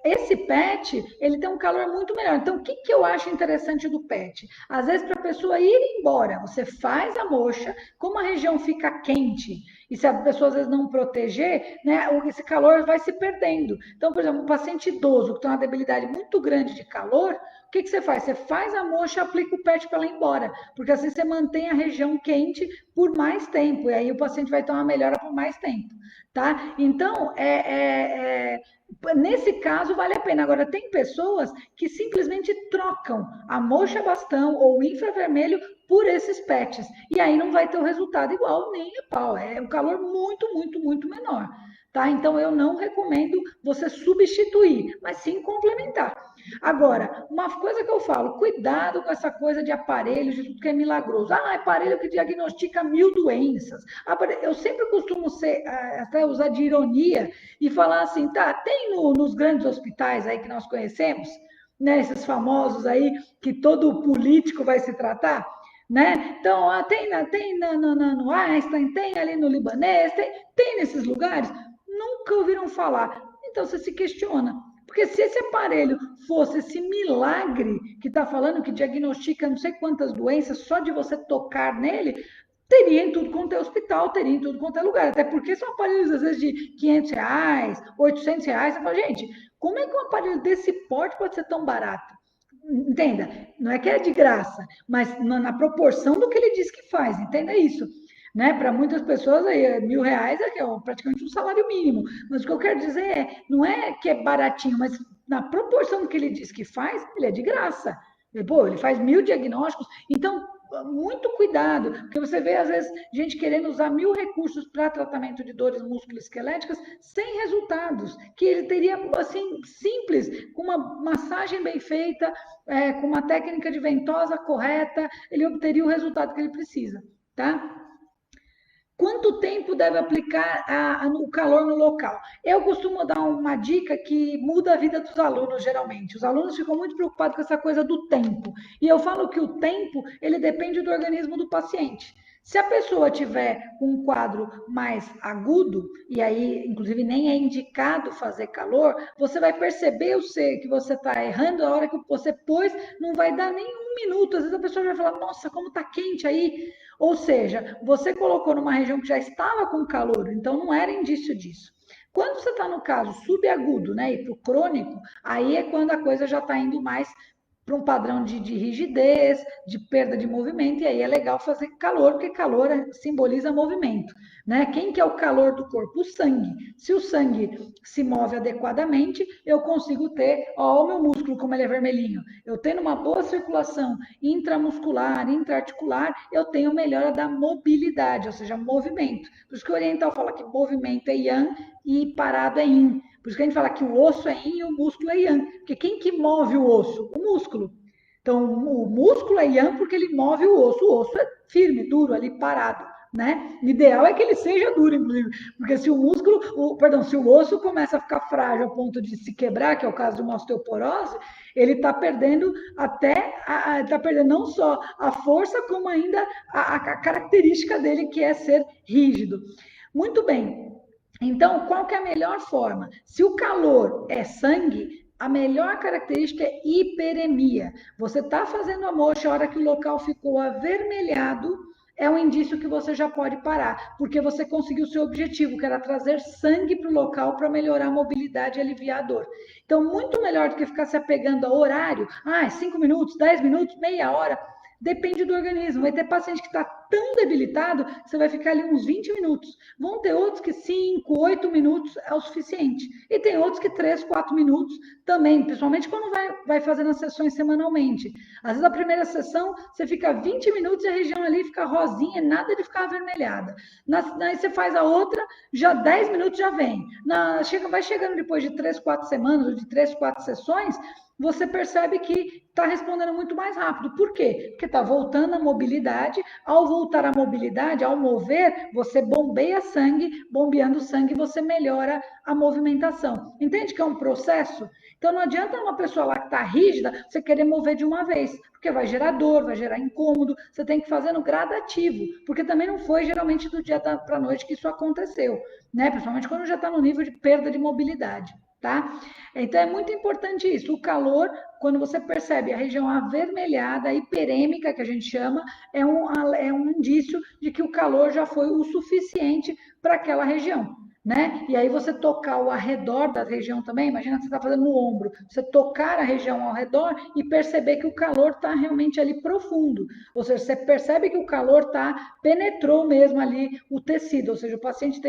esse PET, ele tem um calor muito melhor. Então, o que, que eu acho interessante do PET? Às vezes, para a pessoa ir embora, você faz a moxa, como a região fica quente, e se a pessoa às vezes não proteger, né, esse calor vai se perdendo. Então, por exemplo, um paciente idoso que tem uma debilidade muito grande de calor, o que, que você faz? Você faz a moxa, aplica o PET para ela ir embora, porque assim você mantém a região quente por mais tempo, e aí o paciente vai ter uma melhora por mais tempo. Tá? Então, nesse caso, vale a pena. Agora, tem pessoas que simplesmente trocam a moxa bastão ou o infravermelho por esses patches. E aí não vai ter o resultado igual, nem a pau. É um calor muito, muito, muito menor. Tá? Então, eu não recomendo você substituir, mas sim complementar. Agora, uma coisa que eu falo, cuidado com essa coisa de aparelhos, de tudo que é milagroso. Ah, aparelho que diagnostica 1000 doenças. Eu sempre costumo até usar de ironia e falar assim, tá, tem nos grandes hospitais aí que nós conhecemos, né, esses famosos aí que todo político vai se tratar, né? Então, no Einstein, tem ali no Libanês, tem nesses lugares, nunca ouviram falar. Então, você se questiona. Porque se esse aparelho fosse esse milagre que está falando, que diagnostica não sei quantas doenças só de você tocar nele, teria em tudo quanto é hospital, teria em tudo quanto é lugar. Até porque são aparelhos, às vezes, de R$ 500, R$ 800. Você fala, gente, como é que um aparelho desse porte pode ser tão barato? Entenda, não é que é de graça, mas na proporção do que ele diz que faz, entenda isso. Né? Para muitas pessoas, aí, R$ 1.000 é praticamente um salário mínimo. Mas o que eu quero dizer não é que é baratinho, mas na proporção do que ele diz que faz, ele é de graça. Pô, ele faz 1.000 diagnósticos. Então, muito cuidado, porque você vê, às vezes, gente querendo usar 1.000 recursos para tratamento de dores musculoesqueléticas sem resultados, que ele teria, assim, simples, com uma massagem bem feita, com uma técnica de ventosa correta, ele obteria o resultado que ele precisa, tá? Quanto tempo deve aplicar o calor no local? Eu costumo dar uma dica que muda a vida dos alunos, geralmente. Os alunos ficam muito preocupados com essa coisa do tempo. E eu falo que o tempo, ele depende do organismo do paciente. Se a pessoa tiver um quadro mais agudo, e aí, inclusive, nem é indicado fazer calor, você vai perceber que você está errando, a hora que você pôs, não vai dar nem um minuto. Às vezes a pessoa vai falar, nossa, como está quente aí. Ou seja, você colocou numa região que já estava com calor, então não era indício disso. Quando você está no caso subagudo, né, e para o crônico, aí é quando a coisa já está indo mais para um padrão de rigidez, de perda de movimento, e aí é legal fazer calor, porque calor simboliza movimento. Né? Quem que é o calor do corpo? O sangue. Se o sangue se move adequadamente, eu consigo ter, ó, o meu músculo como ele é vermelhinho, eu tendo uma boa circulação intramuscular, intraarticular, eu tenho melhora da mobilidade, ou seja, movimento. Por isso que o oriental fala que movimento é yang e parado é yin. Por isso que a gente fala que o osso é yin e o músculo é yang. Porque quem que move o osso? O músculo. Então, o músculo é yang porque ele move o osso. O osso é firme, duro, ali parado. Né? O ideal é que ele seja duro, inclusive, porque se se o osso começa a ficar frágil ao ponto de se quebrar, que é o caso de uma osteoporose, ele está perdendo está perdendo não só a força, como ainda a característica dele, que é ser rígido. Muito bem. Então, qual que é a melhor forma? Se o calor é sangue, a melhor característica é hiperemia. Você está fazendo a moxa, a hora que o local ficou avermelhado, é um indício que você já pode parar, porque você conseguiu o seu objetivo, que era trazer sangue para o local para melhorar a mobilidade e aliviar a dor. Então, muito melhor do que ficar se apegando ao horário, 5 minutos, 10 minutos, meia hora. Depende do organismo. Vai ter paciente que está tão debilitado, você vai ficar ali uns 20 minutos. Vão ter outros que 5, 8 minutos é o suficiente. E tem outros que 3, 4 minutos também, principalmente quando vai fazendo as sessões semanalmente. Às vezes a primeira sessão, você fica 20 minutos e a região ali fica rosinha, nada de ficar avermelhada. Aí você faz a outra, já 10 minutos já vem. Vai chegando depois de 3, 4 semanas, ou de 3, 4 sessões, você percebe que está respondendo muito mais rápido. Por quê? Porque está voltando a mobilidade. Ao voltar a mobilidade, ao mover, você bombeia sangue, bombeando sangue, você melhora a movimentação. Entende que é um processo? Então, não adianta uma pessoa lá que está rígida, você querer mover de uma vez, porque vai gerar dor, vai gerar incômodo, você tem que fazer no gradativo, porque também não foi geralmente do dia para a noite que isso aconteceu, né? Principalmente quando já está no nível de perda de mobilidade. Tá? Então é muito importante isso. O calor, quando você percebe a região avermelhada, hiperêmica, que a gente chama, é um indício de que o calor já foi o suficiente para aquela região. Né? E aí você tocar ao redor da região também, imagina que você está fazendo no ombro, você tocar a região ao redor e perceber que o calor está realmente ali profundo, ou seja, você percebe que o calor penetrou mesmo ali o tecido, ou seja, o paciente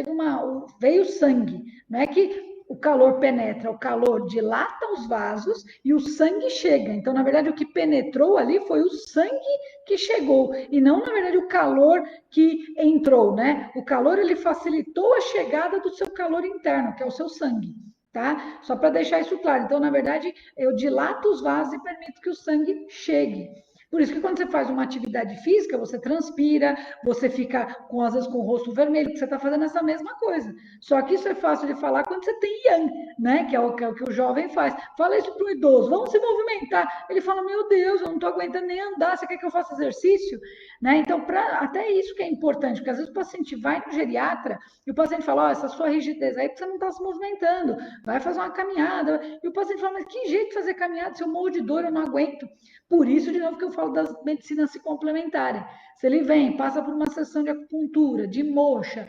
veio sangue, não é que o calor penetra, o calor dilata os vasos e o sangue chega. Então, na verdade, o que penetrou ali foi o sangue que chegou e não, na verdade, o calor que entrou, né? O calor, ele facilitou a chegada do seu calor interno, que é o seu sangue, tá? Só para deixar isso claro. Então, na verdade, eu dilato os vasos e permito que o sangue chegue. Por isso que quando você faz uma atividade física, você transpira, você fica, às vezes, com o rosto vermelho, porque você está fazendo essa mesma coisa. Só que isso é fácil de falar quando você tem yang, né? Que é o que o jovem faz. Fala isso para um idoso, vamos se movimentar. Ele fala, meu Deus, eu não estou aguentando nem andar, você quer que eu faça exercício? Né? Então, até isso que é importante, porque às vezes o paciente vai no geriatra e o paciente fala, essa sua rigidez aí, porque você não está se movimentando, vai fazer uma caminhada. E o paciente fala, mas que jeito de fazer caminhada? Se eu morro de dor, eu não aguento. Por isso, de novo, que eu falo das medicinas se complementarem. Se ele vem, passa por uma sessão de acupuntura, de moxa,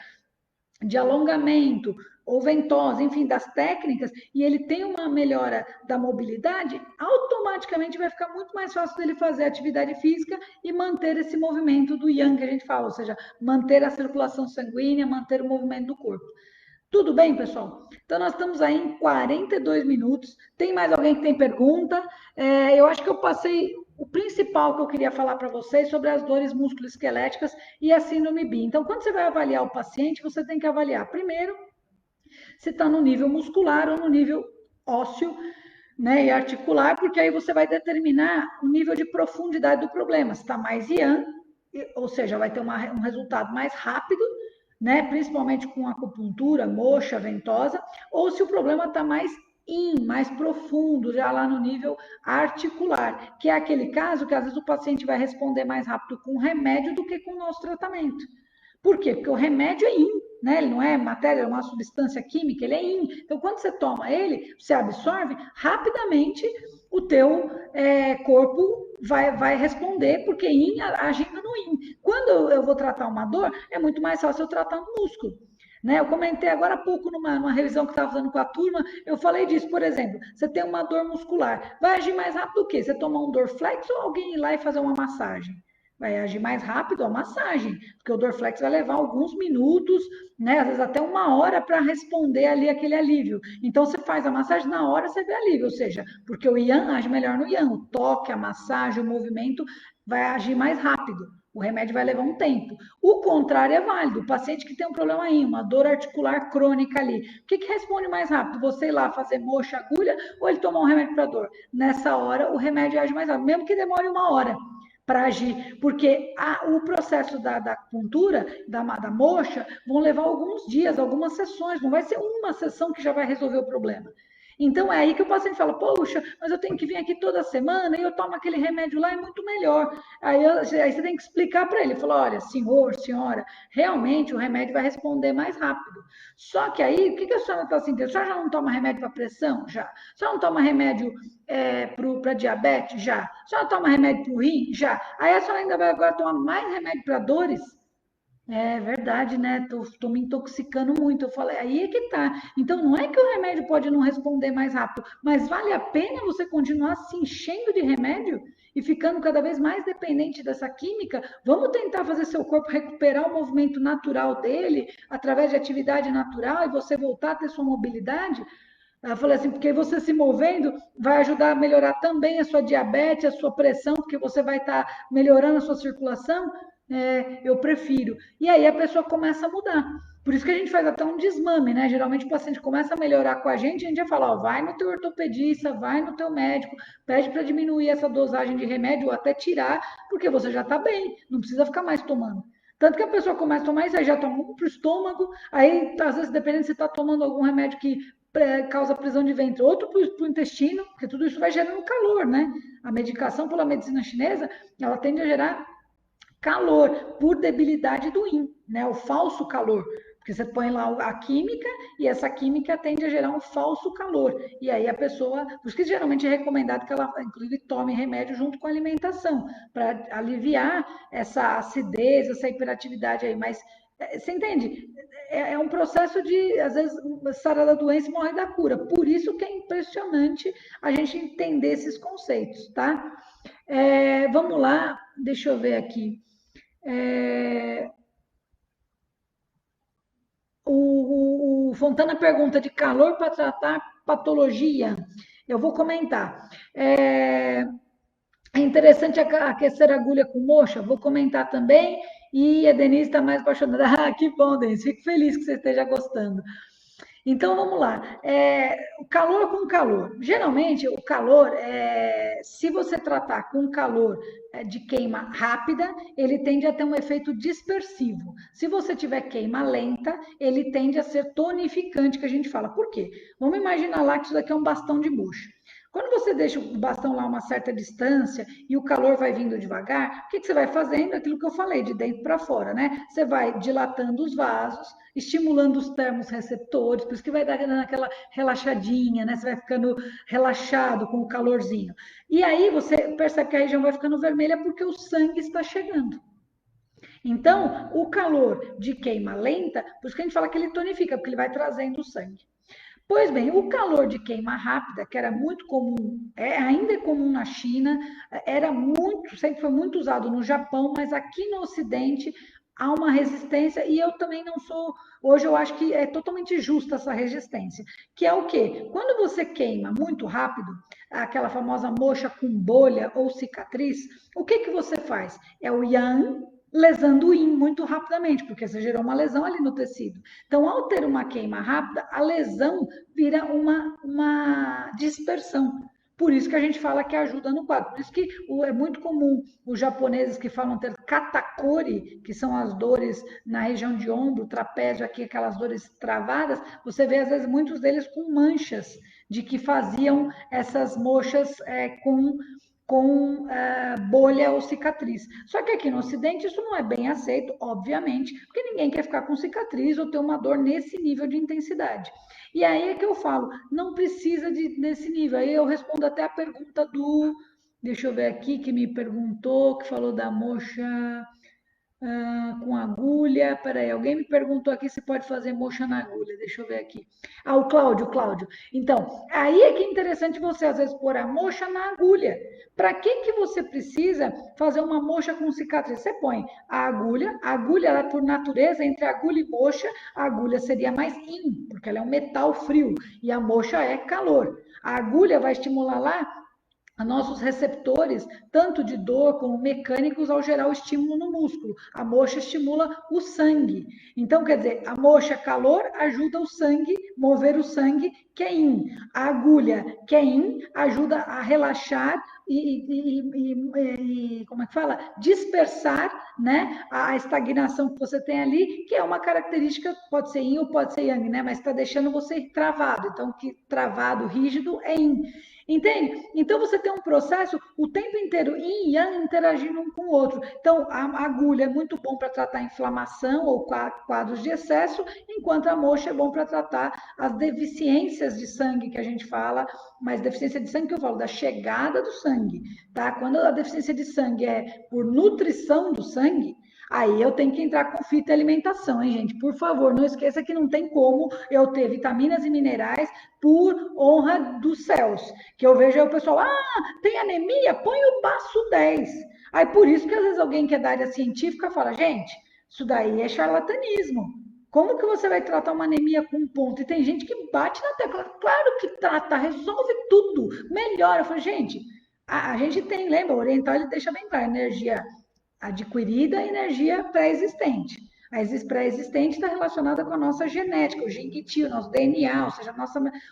de alongamento, ou ventosa, enfim, das técnicas, e ele tem uma melhora da mobilidade, automaticamente vai ficar muito mais fácil dele fazer atividade física e manter esse movimento do yang que a gente fala, ou seja, manter a circulação sanguínea, manter o movimento do corpo. Tudo bem, pessoal? Então, nós estamos aí em 42 minutos. Tem mais alguém que tem pergunta? Eu acho que eu passei o principal que eu queria falar para vocês sobre as dores musculoesqueléticas e a síndrome BI. Então, quando você vai avaliar o paciente, você tem que avaliar, primeiro, se está no nível muscular ou no nível ósseo, né, e articular, porque aí você vai determinar o nível de profundidade do problema. Se está mais yang, ou seja, vai ter um resultado mais rápido, né, principalmente com acupuntura, moxa, ventosa, ou se o problema está mais mais profundo, já lá no nível articular, que é aquele caso que às vezes o paciente vai responder mais rápido com remédio do que com o nosso tratamento. Por quê? Porque o remédio é né? Ele não é matéria, é uma substância química, ele é Então, quando você toma ele, você absorve, rapidamente o teu corpo vai responder, porque agindo no Quando eu vou tratar uma dor, é muito mais fácil eu tratar um músculo. Né? Eu comentei agora há pouco numa revisão que estava fazendo com a turma, eu falei disso, por exemplo, você tem uma dor muscular, vai agir mais rápido o quê? Você tomar um Dorflex ou alguém ir lá e fazer uma massagem? Vai agir mais rápido a massagem, porque o Dorflex vai levar alguns minutos, né, às vezes até 1 hora para responder ali aquele alívio. Então, você faz a massagem, na hora você vê alívio, ou seja, porque o Yang age melhor no Yang, o toque, a massagem, o movimento vai agir mais rápido. O remédio vai levar um tempo. O contrário é válido. O paciente que tem um problema aí, uma dor articular crônica ali, o que responde mais rápido? Você ir lá fazer moxa, agulha, ou ele tomar um remédio para dor? Nessa hora, o remédio age mais rápido, mesmo que demore 1 hora para agir, porque o processo da acupuntura, da moxa, vão levar alguns dias, algumas sessões, não vai ser uma sessão que já vai resolver o problema. Então, é aí que o paciente fala, poxa, mas eu tenho que vir aqui toda semana e eu tomo aquele remédio lá, é muito melhor. Aí você tem que explicar para ele, falar, olha, senhor, senhora, realmente o remédio vai responder mais rápido. Só que aí, o que a senhora está sentindo? A senhora já não toma remédio para pressão? Já. A senhora não toma remédio para diabetes? Já. A senhora toma remédio para o rim? Já. Aí a senhora ainda vai agora tomar mais remédio para dores? É verdade, né? Tô me intoxicando muito. Eu falei, aí é que tá. Então, não é que o remédio pode não responder mais rápido, mas vale a pena você continuar se enchendo de remédio e ficando cada vez mais dependente dessa química? Vamos tentar fazer seu corpo recuperar o movimento natural dele através de atividade natural e você voltar a ter sua mobilidade? Ela falou assim, porque você se movendo vai ajudar a melhorar também a sua diabetes, a sua pressão, porque você vai estar melhorando a sua circulação. Eu prefiro. E aí a pessoa começa a mudar. Por isso que a gente faz até um desmame, né? Geralmente o paciente começa a melhorar com a gente já fala, ó, vai no teu ortopedista, vai no teu médico, pede para diminuir essa dosagem de remédio ou até tirar, porque você já está bem, não precisa ficar mais tomando. Tanto que a pessoa começa a tomar isso, aí já toma um para o estômago, aí às vezes dependendo se está tomando algum remédio que causa prisão de ventre, outro para o intestino, porque tudo isso vai gerando calor, né? A medicação pela medicina chinesa, ela tende a gerar calor por debilidade do yin, né? O falso calor. Porque você põe lá a química e essa química tende a gerar um falso calor. E aí a pessoa, por isso que geralmente é recomendado que ela, inclusive, tome remédio junto com a alimentação, para aliviar essa acidez, essa hiperatividade aí. Mas você entende? É um processo de, às vezes, sarar da doença e morrer da cura. Por isso que é impressionante a gente entender esses conceitos, tá? Vamos lá, deixa eu ver aqui. É, o Fontana pergunta de calor para tratar patologia. Eu vou comentar. É interessante aquecer a agulha com moxa? Vou comentar também. E a Denise está mais apaixonada. Ah, que bom, Denise. Fico feliz que você esteja gostando. Então vamos lá. O calor com calor. Geralmente, o calor, se você tratar com calor de queima rápida, ele tende a ter um efeito dispersivo. Se você tiver queima lenta, ele tende a ser tonificante, que a gente fala. Por quê? Vamos imaginar lá que isso daqui é um bastão de bucho. Quando você deixa o bastão lá a uma certa distância e o calor vai vindo devagar, o que você vai fazendo? Aquilo que eu falei, de dentro para fora, né? Você vai dilatando os vasos, estimulando os termos receptores, por isso que vai dando aquela relaxadinha, né? Você vai ficando relaxado com o calorzinho. E aí você percebe que a região vai ficando vermelha porque o sangue está chegando. Então, o calor de queima lenta, por isso que a gente fala que ele tonifica, porque ele vai trazendo o sangue. Pois bem, o calor de queima rápida, que era muito comum, ainda é comum na China, era muito, sempre foi muito usado no Japão, mas aqui no Ocidente há uma resistência e eu também não sou, hoje eu acho que é totalmente justa essa resistência, que é o quê? Quando você queima muito rápido, aquela famosa moxa com bolha ou cicatriz, o que que você faz? É o yang lesando o yin muito rapidamente, porque você gerou uma lesão ali no tecido. Então, ao ter uma queima rápida, a lesão vira uma dispersão. Por isso que a gente fala que ajuda no quadro. Por isso que é muito comum os japoneses que falam ter katakori, que são as dores na região de ombro, trapézio, aqui, aquelas dores travadas, você vê às vezes muitos deles com manchas de que faziam essas mochas com bolha ou cicatriz. Só que aqui no Ocidente isso não é bem aceito, obviamente, porque ninguém quer ficar com cicatriz ou ter uma dor nesse nível de intensidade. E aí é que eu falo, não precisa desse nível. Aí eu respondo até a pergunta do. Deixa eu ver aqui, que me perguntou, que falou da moxa com agulha. Peraí, alguém me perguntou aqui se pode fazer moxa na agulha. Deixa eu ver aqui. Ah, o Cláudio, Cláudio. Então, aí é que é interessante você, às vezes, pôr a moxa na agulha. Para que que você precisa fazer uma moxa com cicatriz? Você põe a agulha, ela, por natureza, entre agulha e moxa, a agulha seria mais in, porque ela é um metal frio, e a moxa é calor. A agulha vai estimular lá a nossos receptores, tanto de dor como mecânicos, ao gerar o estímulo no músculo. A moxa estimula o sangue. Então, quer dizer, a moxa calor ajuda o sangue, mover o sangue, que é yin. A agulha, que é yin, ajuda a relaxar como é que fala? Dispersar, né, a estagnação que você tem ali, que é uma característica, pode ser yin ou pode ser yang, né, mas está deixando você travado. Então, que travado, rígido é yin. Entende? Então você tem um processo o tempo inteiro yin e yang interagindo um com o outro. Então a agulha é muito bom para tratar inflamação ou quadros de excesso, enquanto a moxa é bom para tratar as deficiências de sangue que a gente fala, mas deficiência de sangue que eu falo da chegada do sangue, tá? Quando a deficiência de sangue é por nutrição do sangue, Aí eu tenho que entrar com fita e alimentação, hein, gente? Por favor, não esqueça que não tem como eu ter vitaminas e minerais por honra dos céus. Que eu vejo aí o pessoal, tem anemia? Põe o passo 10. Aí por isso que às vezes alguém que é da área científica fala, gente, isso daí é charlatanismo. Como que você vai tratar uma anemia com um ponto? E tem gente que bate na tecla. Claro que trata, resolve tudo, melhora. Eu falo, gente, a gente tem, lembra, o oriental ele deixa bem claro, energia adquirida e energia pré-existente. A pré-existente está relacionada com a nossa genética, o Jinkiti, o nosso DNA, ou seja,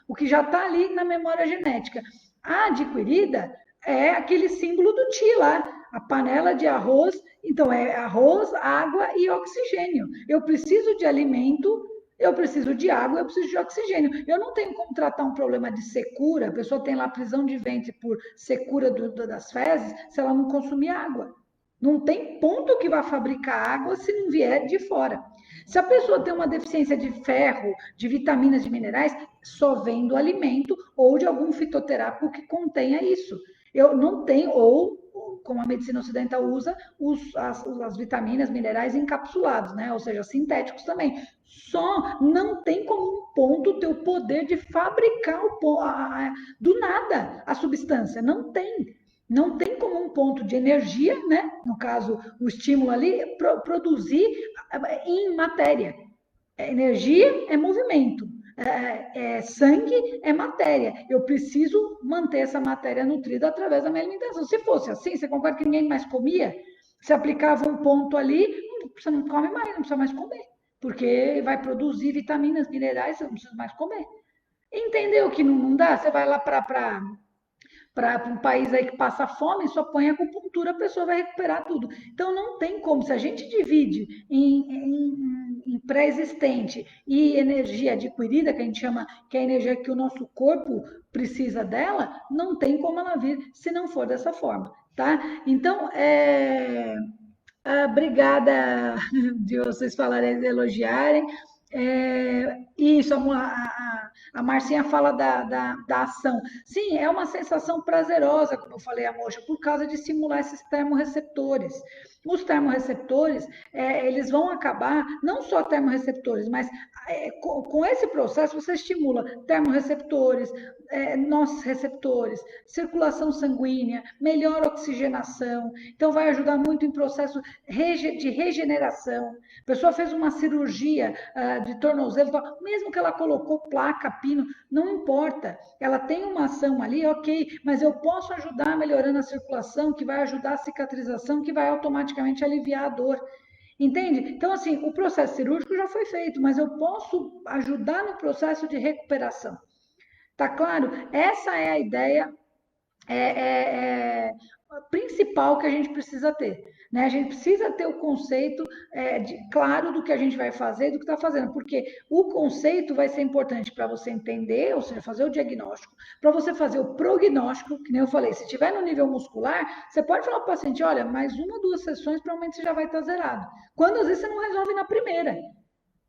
o que já está ali na memória genética. A adquirida é aquele símbolo do Ti lá, a panela de arroz. Então, é arroz, água e oxigênio. Eu preciso de alimento, eu preciso de água, eu preciso de oxigênio. Eu não tenho como tratar um problema de secura, a pessoa tem lá prisão de ventre por secura das fezes, se ela não consumir água. Não tem ponto que vá fabricar água se não vier de fora. Se a pessoa tem uma deficiência de ferro, de vitaminas, de minerais, só vem do alimento ou de algum fitoterápico que contenha isso. Eu não tenho, ou como a medicina ocidental usa, as vitaminas, minerais encapsulados, né? Ou seja, sintéticos também. Só não tem como um ponto ter o poder de fabricar do nada a substância. Não tem. Não tem como um ponto de energia, né? No caso, o estímulo ali, produzir em matéria. Energia é movimento, sangue é matéria. Eu preciso manter essa matéria nutrida através da minha alimentação. Se fosse assim, você concorda que ninguém mais comia? Se aplicava um ponto ali, você não come mais, não precisa mais comer, porque vai produzir vitaminas, minerais, você não precisa mais comer. Entendeu que não dá? Você vai lá para um país aí que passa fome, só põe acupuntura, a pessoa vai recuperar tudo. Então, não tem como. Se a gente divide em pré-existente e energia adquirida, que a gente chama que é a energia que o nosso corpo precisa dela, não tem como ela vir se não for dessa forma, tá? Então, obrigada de vocês falarem, elogiarem. Isso, a Marcinha fala da ação. Sim, é uma sensação prazerosa, como eu falei, a moxa, por causa de estimular esses termorreceptores. Os termorreceptores, eles vão acabar, não só termorreceptores, mas com esse processo você estimula termorreceptores, nossos receptores, circulação sanguínea, melhor oxigenação. Então, vai ajudar muito em processo de regeneração. A pessoa fez uma cirurgia de tornozelo, mesmo que ela colocou placa, pino, não importa. Ela tem uma ação ali, ok, mas eu posso ajudar melhorando a circulação, que vai ajudar a cicatrização, que vai automaticamente aliviar a dor. Entende? Então, assim, o processo cirúrgico já foi feito, mas eu posso ajudar no processo de recuperação. Tá claro? Essa é a ideia é, é, é, principal que a gente precisa ter. Né? A gente precisa ter o conceito claro do que a gente vai fazer e do que está fazendo, porque o conceito vai ser importante para você entender, ou seja, fazer o diagnóstico, para você fazer o prognóstico, que nem eu falei, se estiver no nível muscular, você pode falar para o paciente, olha, mais uma, duas sessões, provavelmente você já vai estar zerado. Quando às vezes você não resolve na primeira.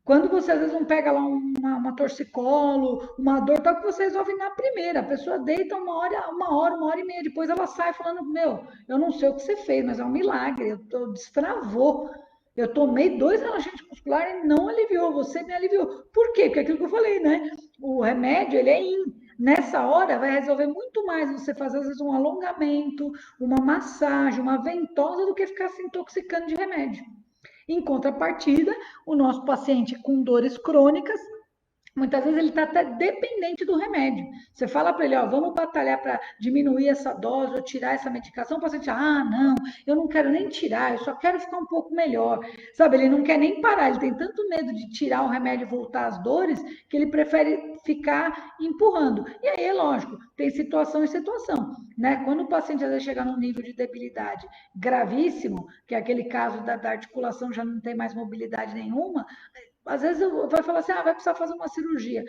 Quando você às vezes não pega lá uma torcicolo, uma dor, tal, que você resolve na primeira. A pessoa deita uma hora e meia, depois ela sai falando, meu, eu não sei o que você fez, mas é um milagre, destravou. Eu tomei 2 relaxantes musculares e não aliviou, você me aliviou. Por quê? Porque é aquilo que eu falei, né? O remédio, ele é nessa hora vai resolver muito mais você fazer às vezes um alongamento, uma massagem, uma ventosa do que ficar se intoxicando de remédio. Em contrapartida, o nosso paciente com dores crônicas, muitas vezes ele está até dependente do remédio. Você fala para ele, ó, vamos batalhar para diminuir essa dose ou tirar essa medicação, o paciente, não, eu não quero nem tirar, eu só quero ficar um pouco melhor. Sabe, ele não quer nem parar, ele tem tanto medo de tirar o remédio e voltar às dores, que ele prefere ficar empurrando. E aí, é lógico, tem situação e situação. Né? Quando o paciente às vezes chega num nível de debilidade gravíssimo, que é aquele caso da articulação já não tem mais mobilidade nenhuma, às vezes vai falar assim, vai precisar fazer uma cirurgia.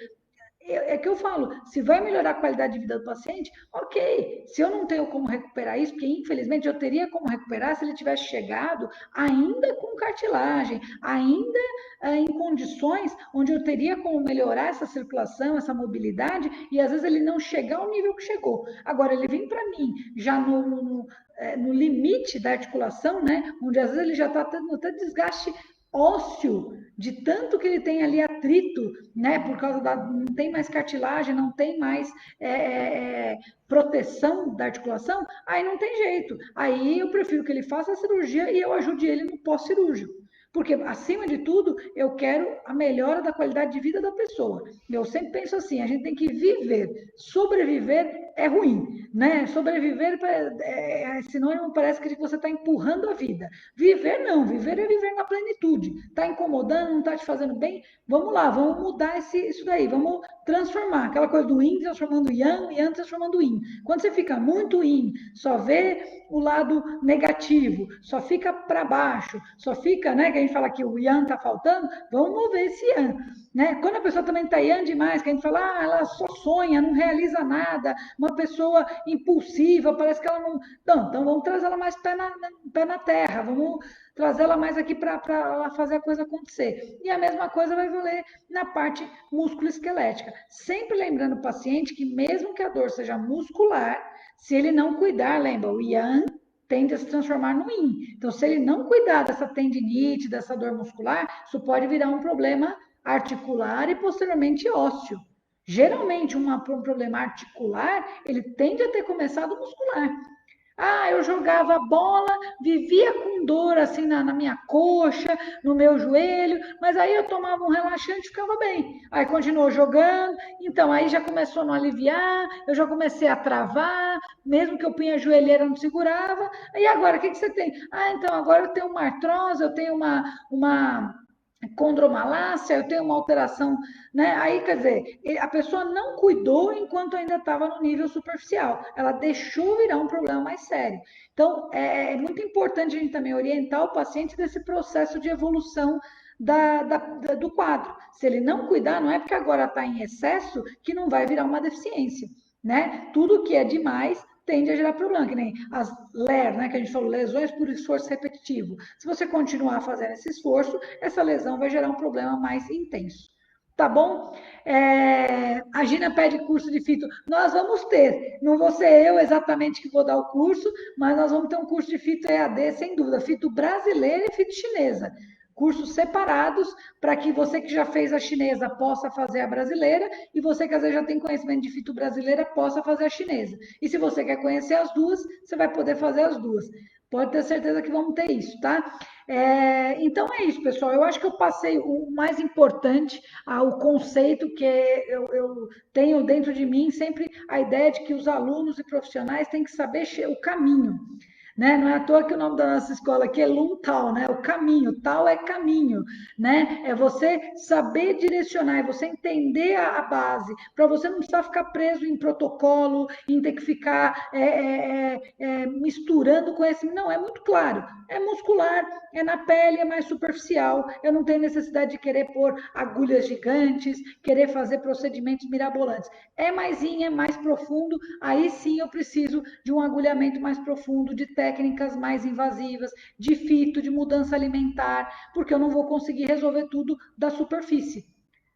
é que eu falo, se vai melhorar a qualidade de vida do paciente, ok. Se eu não tenho como recuperar isso, porque infelizmente eu teria como recuperar se ele tivesse chegado ainda com cartilagem, ainda em condições onde eu teria como melhorar essa circulação, essa mobilidade, e às vezes ele não chegar ao nível que chegou. Agora, ele vem para mim já no limite da articulação, né? Onde às vezes ele já está tendo até desgaste ósseo, de tanto que ele tem ali atrito, né? Por causa da. Não tem mais cartilagem, não tem mais proteção da articulação, aí não tem jeito. Aí eu prefiro que ele faça a cirurgia e eu ajude ele no pós-cirúrgico. Porque, acima de tudo, eu quero a melhora da qualidade de vida da pessoa. Eu sempre penso assim: a gente tem que viver. Sobreviver é ruim, né? Sobreviver é sinônimo, parece que você está empurrando a vida. Viver não, viver é viver na plenitude. Está incomodando, não está te fazendo bem? Vamos lá, vamos mudar isso daí, vamos transformar. Aquela coisa do yin transformando yang, yang transformando yin. Quando você fica muito yin, só vê o lado negativo, só fica para baixo, só fica, né, que a gente fala que o yang está faltando, vamos mover esse yang. Né? Quando a pessoa também está yang demais, que a gente fala, ela só sonha, não realiza nada, uma pessoa impulsiva, parece que ela não. Não, então vamos trazer ela mais pé na terra, vamos trazê-la mais aqui para ela fazer a coisa acontecer. E a mesma coisa vai valer na parte musculoesquelética. Sempre lembrando o paciente que, mesmo que a dor seja muscular, se ele não cuidar, lembra, o yang tende a se transformar no yin. Então, se ele não cuidar dessa tendinite, dessa dor muscular, isso pode virar um problema articular e posteriormente ósseo. Geralmente, um problema articular, ele tende a ter começado muscular. Eu jogava bola, vivia com dor assim na minha coxa, no meu joelho, mas aí eu tomava um relaxante e ficava bem. Aí continuou jogando, então aí já começou a não aliviar, eu já comecei a travar, mesmo que eu punha a joelheira não segurava. E agora, o que você tem? Então agora eu tenho uma artrose, eu tenho uma condromalácia, eu tenho uma alteração, né? Aí, quer dizer, a pessoa não cuidou enquanto ainda estava no nível superficial, ela deixou virar um problema mais sério. Então, é muito importante a gente também orientar o paciente desse processo de evolução do quadro. Se ele não cuidar, não é porque agora está em excesso que não vai virar uma deficiência, né? Tudo que é demais tende a gerar problema, que nem as LER, né, que a gente falou, lesões por esforço repetitivo. Se você continuar fazendo esse esforço, essa lesão vai gerar um problema mais intenso. Tá bom? A Gina pede curso de fito. Nós vamos ter. Não vou ser eu exatamente que vou dar o curso, mas nós vamos ter um curso de fito EAD, sem dúvida. Fito brasileira e fito chinesa. Cursos separados para que você que já fez a chinesa possa fazer a brasileira e você que às vezes já tem conhecimento de fito brasileira possa fazer a chinesa. E se você quer conhecer as duas, você vai poder fazer as duas. Pode ter certeza que vamos ter isso, tá? Então é isso, pessoal. Eu acho que eu passei o mais importante, o conceito que eu tenho dentro de mim, sempre a ideia de que os alunos e profissionais têm que saber o caminho. Né? Não é à toa que o nome da nossa escola aqui é Lum Tal, né? O caminho, tal é caminho, né? É você saber direcionar, é você entender a base, para você não precisar ficar preso em protocolo, em ter que ficar misturando conhecimento. Não, é muito claro. É muscular, é na pele, é mais superficial. Eu não tenho necessidade de querer pôr agulhas gigantes, querer fazer procedimentos mirabolantes. É mais profundo, aí sim eu preciso de um agulhamento mais profundo, de técnicas mais invasivas, de fito, de mudança alimentar, porque eu não vou conseguir resolver tudo da superfície.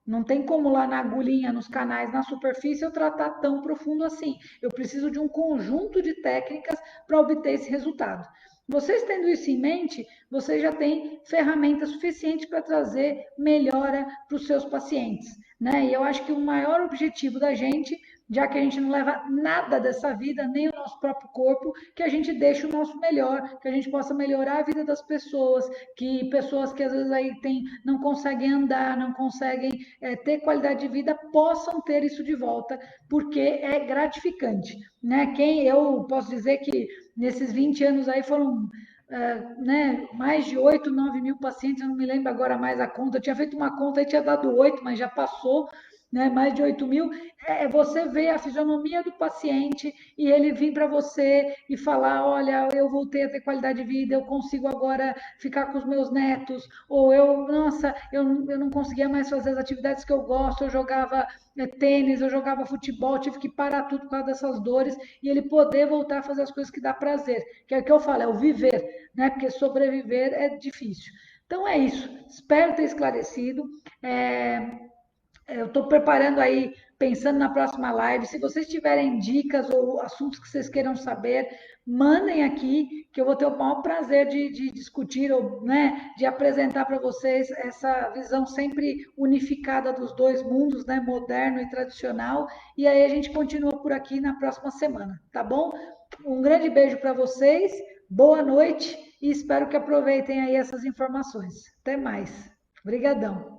Não tem como lá na agulhinha, nos canais, na superfície, eu tratar tão profundo assim. Eu preciso de um conjunto de técnicas para obter esse resultado. Vocês tendo isso em mente, vocês já têm ferramentas suficientes para trazer melhora para os seus pacientes. Né? E eu acho que o maior objetivo da gente, já que a gente não leva nada dessa vida, nem o nosso próprio corpo, que a gente deixe o nosso melhor, que a gente possa melhorar a vida das pessoas, que pessoas que às vezes aí não conseguem andar, não conseguem ter qualidade de vida, possam ter isso de volta, porque é gratificante. Né? Eu posso dizer que nesses 20 anos aí foram né, mais de 8, 9 mil pacientes, eu não me lembro agora mais a conta, eu tinha feito uma conta e tinha dado 8, mas já passou, né? Mais de 8 mil, você vê a fisionomia do paciente e ele vir para você e falar, olha, eu voltei a ter qualidade de vida, eu consigo agora ficar com os meus netos, ou nossa, eu não conseguia mais fazer as atividades que eu gosto, eu jogava tênis, eu jogava futebol, tive que parar tudo por causa dessas dores, e ele poder voltar a fazer as coisas que dá prazer, que é o que eu falo, é o viver, né? Porque sobreviver é difícil. Então é isso, espero ter esclarecido. É, eu estou preparando aí, pensando na próxima live. Se vocês tiverem dicas ou assuntos que vocês queiram saber, mandem aqui, que eu vou ter o maior prazer de discutir, ou, né, de apresentar para vocês essa visão sempre unificada dos dois mundos, né, moderno e tradicional. E aí a gente continua por aqui na próxima semana, tá bom? Um grande beijo para vocês, boa noite e espero que aproveitem aí essas informações. Até mais. Obrigadão.